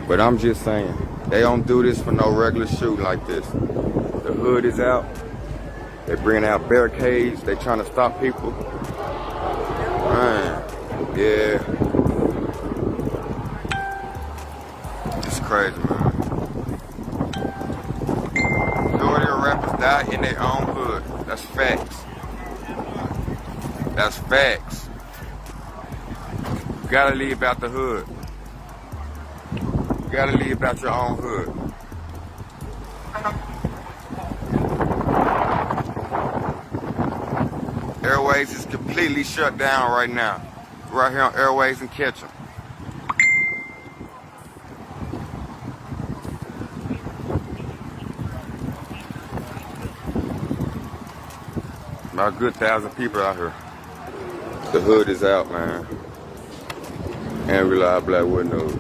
But I'm just saying, they don't do this for no regular shooting like this. The hood is out. They bringing out barricades. They trying to stop people. Man, yeah. It's crazy, man. Majority of rappers die in their own hood. That's facts. That's facts. You gotta leave out the hood. You gotta leave out your own hood. Airways is completely shut down right now. Right here on Airways and Ketchum. About a good 1,000 people out here. The hood is out, man. And Reliable Black windows.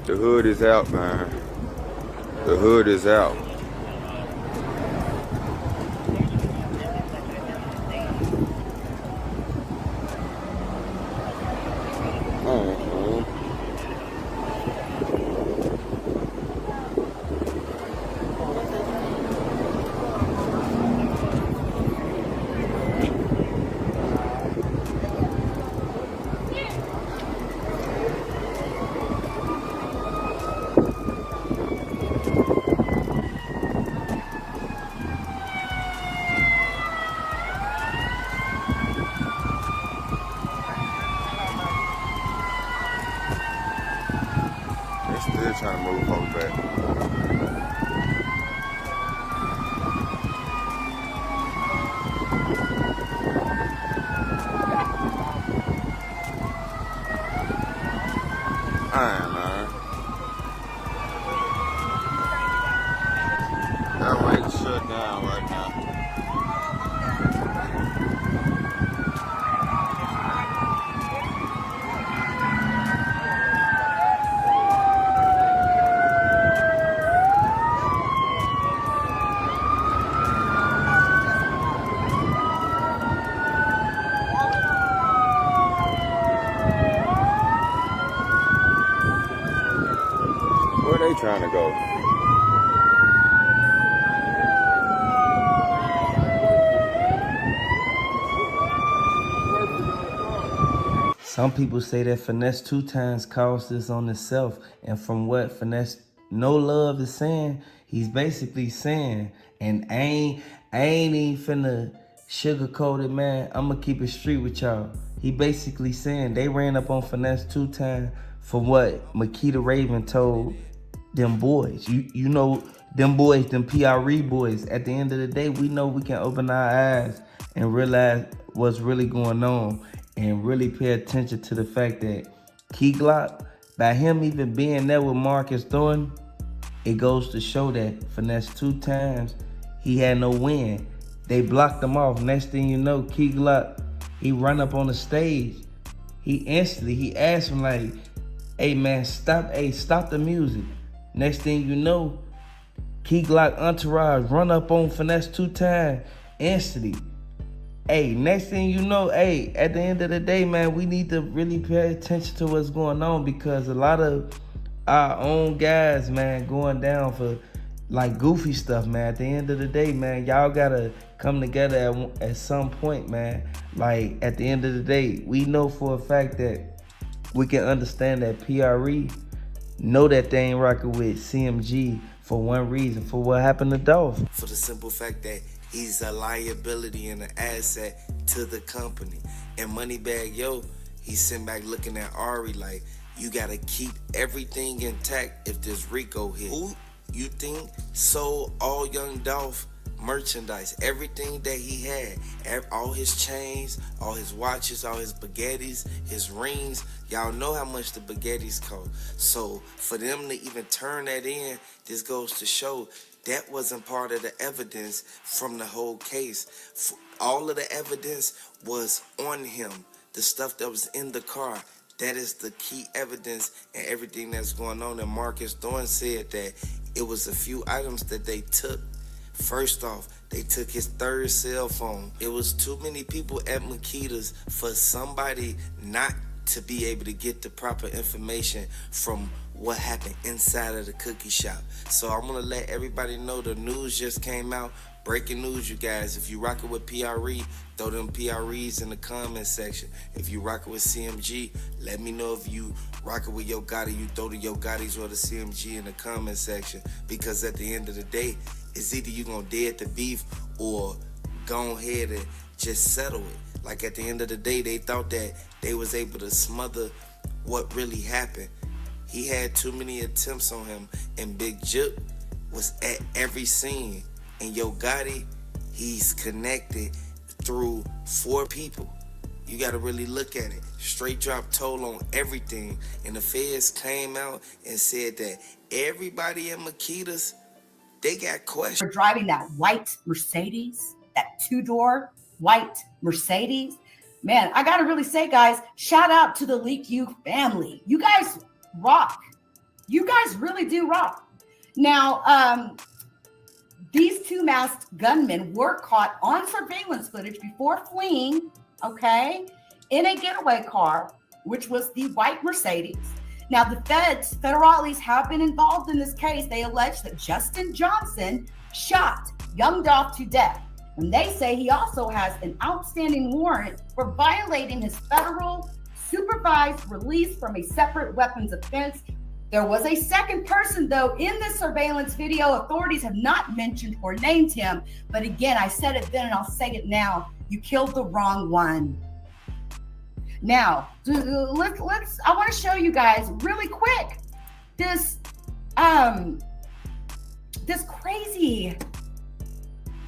The hood is out, man. The hood is out. They're still trying to move folks back. Alright, man. That way is shut down right now. Where they trying to go? Some people say that Finesse 2 times caused this on himself, and from what Finesse No Love is saying, he's basically saying, and I ain't even finna sugarcoat it, man. I'ma keep it street with y'all. He basically saying they ran up on Finesse 2 times for what Makita Raven told them boys. You know them boys, them PRE boys. At the end of the day, we know we can open our eyes and realize what's really going on and really pay attention to the fact that Key Glock, by him even being there with Marcus Thornton, it goes to show that Finesse 2 times, he had no win. They blocked him off. Next thing you know, Key Glock, he run up on the stage. He asked him like, hey man, stop the music. Next thing you know, Key Glock entourage run up on Finesse 2 times instantly. Hey, next thing you know, hey, at the end of the day, man, we need to really pay attention to what's going on, because a lot of our own guys, man, going down for like goofy stuff, man. At the end of the day, man, y'all gotta come together at some point, man. Like, at the end of the day, we know for a fact that we can understand that PRE know that they ain't rocking with CMG for one reason, for what happened to Dolph. For the simple fact that he's a liability and an asset to the company. And Moneybagg Yo, he sent back looking at Ari like, you gotta keep everything intact if this Rico hit. Who you think sold all Young Dolph merchandise, everything that he had, all his chains, all his watches, all his baguettes, his rings? Y'all know how much the baguettes cost. So for them to even turn that in, this goes to show that wasn't part of the evidence from the whole case. All of the evidence was on him. The stuff that was in the car, That is the key evidence and everything that's going on. And Marcus Thorne said that it was a few items that they took. First off, they took his third cell phone. It was too many people at Makita's for somebody not to be able to get the proper information from what happened inside of the cookie shop. So I'm gonna let everybody know the news just came out. Breaking news, you guys. If you rockin' with PRE, throw them PREs in the comment section. If you rockin' with CMG, let me know. If you rockin' with Yo Gotti, you throw the Yo Gottis or the CMG in the comment section. Because at the end of the day, it's either you gonna dead the beef or go ahead and just settle it. Like at the end of the day, they thought that they was able to smother what really happened. He had too many attempts on him, and Big Jip was at every scene. And Yo Gotti, he's connected through 4 people. You gotta really look at it. Straight drop toll on everything. And the feds came out and said that everybody in Makita's, they got questions. For driving that white Mercedes, that 2-door white Mercedes. Man, I gotta really say, guys, shout out to the Leak U family. You guys rock. You guys really do rock. Now, these 2 masked gunmen were caught on surveillance footage before fleeing, okay, in a getaway car, which was the white Mercedes. Now, the federales have been involved in this case. They allege that Justin Johnson shot Young Dolph to death. And they say he also has an outstanding warrant for violating his federal supervised release from a separate weapons offense. There was a second person, though, in this surveillance video. Authorities have not mentioned or named him. But again, I said it then and I'll say it now. You killed the wrong one. Now, let's I want to show you guys really quick this crazy.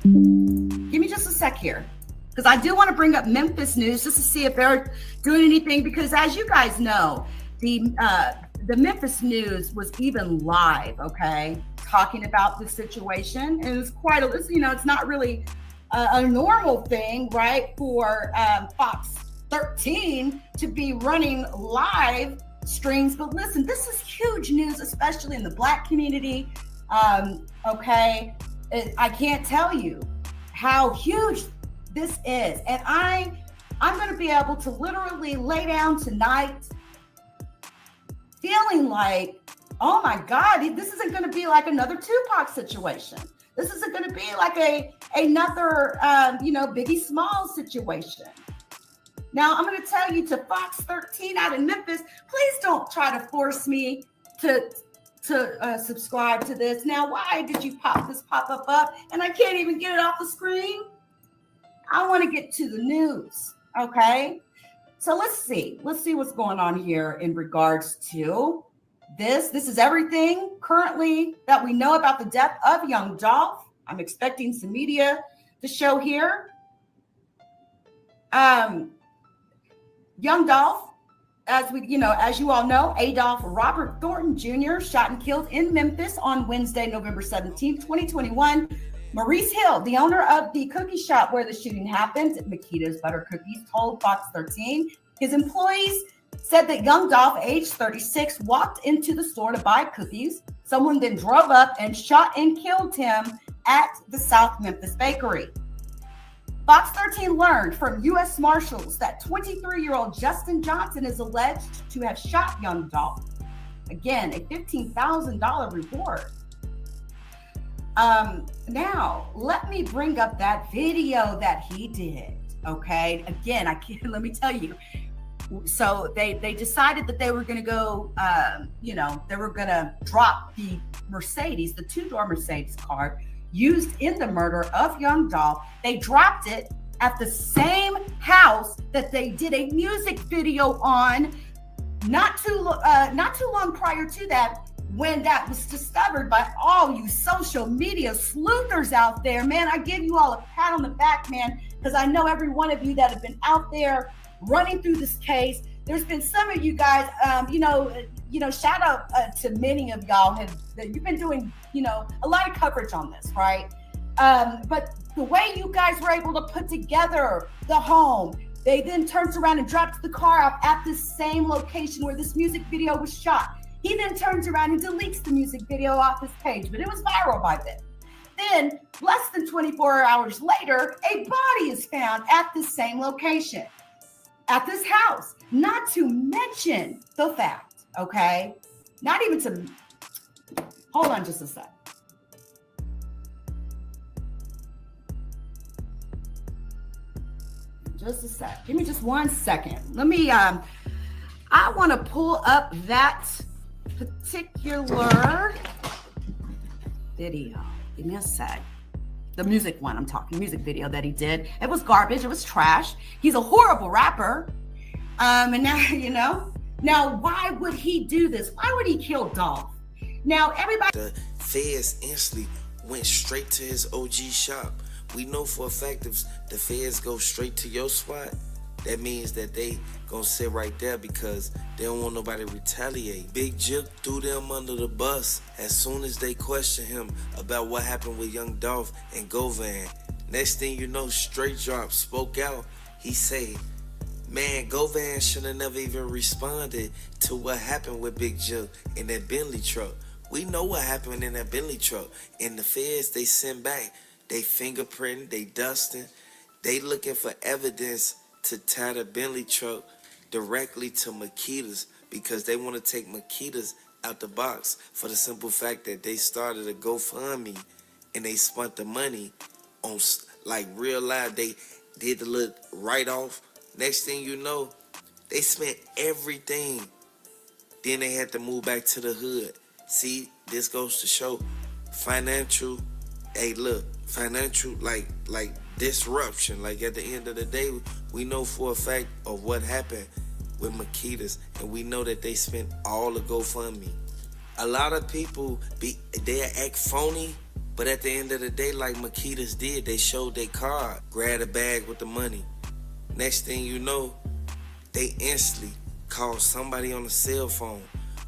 Give me just a sec here, because I do want to bring up Memphis news just to see if they're doing anything, because as you guys know, the Memphis news was even live, okay, talking about the situation. And it's quite a, it's not really a normal thing, right, for Fox 13 to be running live streams. But listen, this is huge news, especially in the Black community. Okay, I can't tell you how huge this is. And I'm going to be able to literally lay down tonight feeling like, oh my God, this isn't going to be like another Tupac situation. This isn't going to be like another, Biggie Smalls situation. Now, I'm going to tell you, to Fox 13 out in Memphis, please don't try to force me to subscribe to this. Now, why did you pop this pop-up up and I can't even get it off the screen? I want to get to the news, okay? So let's see what's going on here in regards to this. This is everything currently that we know about the death of Young Dolph. I'm expecting some media to show here. Young Dolph, as you all know, Adolph Robert Thornton Jr. shot and killed in Memphis on Wednesday, November 17th, 2021. Maurice Hill, the owner of the cookie shop where the shooting happened, Makita's Butter Cookies, told Fox 13 his employees said that Young Dolph, age 36, walked into the store to buy cookies. Someone then drove up and shot and killed him at the South Memphis bakery. Fox 13 learned from U.S. Marshals that 23-year-old Justin Johnson is alleged to have shot Young Dolph. Again, a $15,000 reward. Now, let me bring up that video that he did, okay? Again, let me tell you. So they decided that they were going to go, they were going to drop the Mercedes, the 2-door Mercedes car used in the murder of Young Dolph. They dropped it at the same house that they did a music video on not too long prior to that, when that was discovered by all you social media sleuthers out there. Man, I give you all a pat on the back, man, because I know every one of you that have been out there running through this case. There's been some of you guys, shout out to many of y'all you've been doing, a lot of coverage on this, right? But the way you guys were able to put together the home, They then turns around and drops the car off at the same location where this music video was shot. He then turns around and deletes the music video off his page, but it was viral by then. Then, less than 24 hours later, a body is found at the same location, at this house. Not to mention the fact, okay? Not even to, hold on just a sec. Just a sec. Give me just 1 second. Let me, I want to pull up that particular video. Give me a sec. The music one I'm talking, music video that he did. It was garbage. It was trash. He's a horrible rapper. And now, you know, now why would he do this? Why would he kill Dolph? Now everybody. The feds instantly went straight to his OG shop. We know for a fact if the feds go straight to your spot, that means that they gonna sit right there because they don't want nobody to retaliate. Big Juke threw them under the bus as soon as they questioned him about what happened with Young Dolph and Govan. Next thing you know, Straight Drop spoke out. He said, man, Govan should have never even responded to what happened with Big Juke in that Bentley truck. We know what happened in that Bentley truck. And the feds, they sent back, they fingerprinting, they dusting, they looking for evidence to tie the Bentley truck directly to Makita's because they want to take Makita's out the box for the simple fact that they started a GoFundMe and they spent the money on like real live. They did the little write-off. Next thing you know, they spent everything. Then they had to move back to the hood. See, this goes to show financial, hey look, financial like disruption. Like at the end of the day, we know for a fact of what happened with Makita's, and we know that they spent all the GoFundMe. A lot of people they act phony, but at the end of the day, like Makita's did, they showed their card, grabbed a bag with the money. Next thing you know, they instantly called somebody on the cell phone.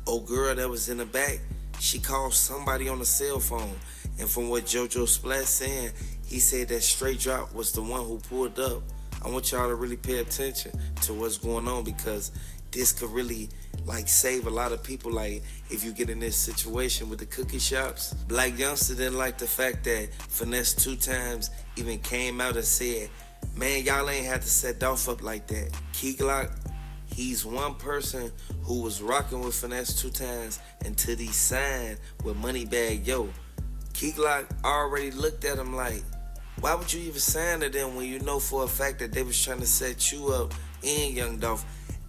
Old girl that was in the back, she called somebody on the cell phone. And from what JoJo Splash saying, he said that Straight Drop was the one who pulled up. I want y'all to really pay attention to what's going on because this could really like save a lot of people. Like if you get in this situation with the cookie shops, Black Youngster didn't like the fact that Finesse 2 Times even came out and said, man, y'all ain't had to set Dolph up like that. Key Glock, he's one person who was rocking with Finesse 2 Times until he signed with Moneybagg Yo. Key Glock already looked at him like, why would you even sign to them when you know for a fact that they was trying to set you up and Young Dolph?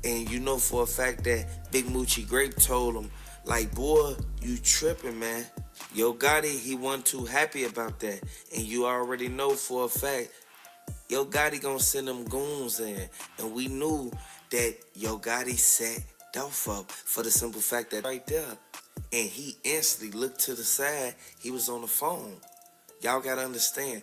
And you know for a fact that Big Moochie Grape told him, like, boy, you tripping, man. Yo Gotti, he wasn't too happy about that. And you already know for a fact, Yo Gotti gonna send them goons in. And we knew that Yo Gotti set Dolph up for the simple fact that right there. And he instantly looked to the side, he was on the phone. Y'all gotta understand.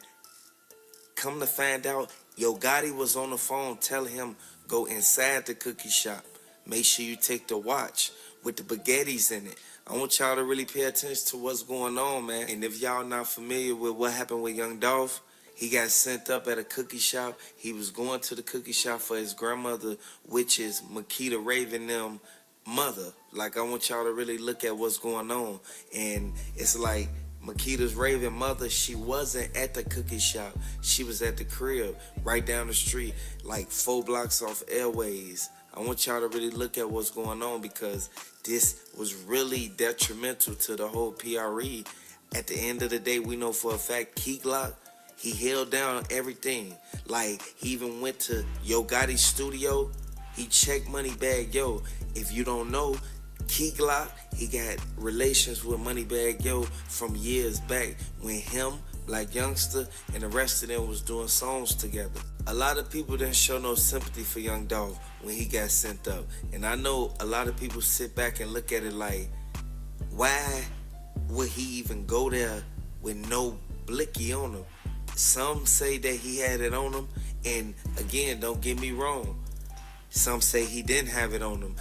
Come to find out, Yo Gotti was on the phone telling him, go inside the cookie shop. Make sure you take the watch with the baguettes in it. I want y'all to really pay attention to what's going on, man. And if y'all not familiar with what happened with Young Dolph, he got sent up at a cookie shop. He was going to the cookie shop for his grandmother, which is Makita Raven them mother. Like, I want y'all to really look at what's going on. And it's like, Makita's Raven mother, she wasn't at the cookie shop. She was at the crib right down the street, like 4 blocks off Airways. I want y'all to really look at what's going on because this was really detrimental to the whole PRE. At the end of the day, we know for a fact Key Glock, he held down everything. Like, he even went to Yo Gotti's studio. He checked Moneybagg Yo. If you don't know, Key Glock, he got relations with Moneybagg Yo from years back when him, Black Youngster, and the rest of them was doing songs together. A lot of people didn't show no sympathy for Young Dolph when he got sent up. And I know a lot of people sit back and look at it like, why would he even go there with no blicky on him? Some say that he had it on him, and again, don't get me wrong, some say he didn't have it on him.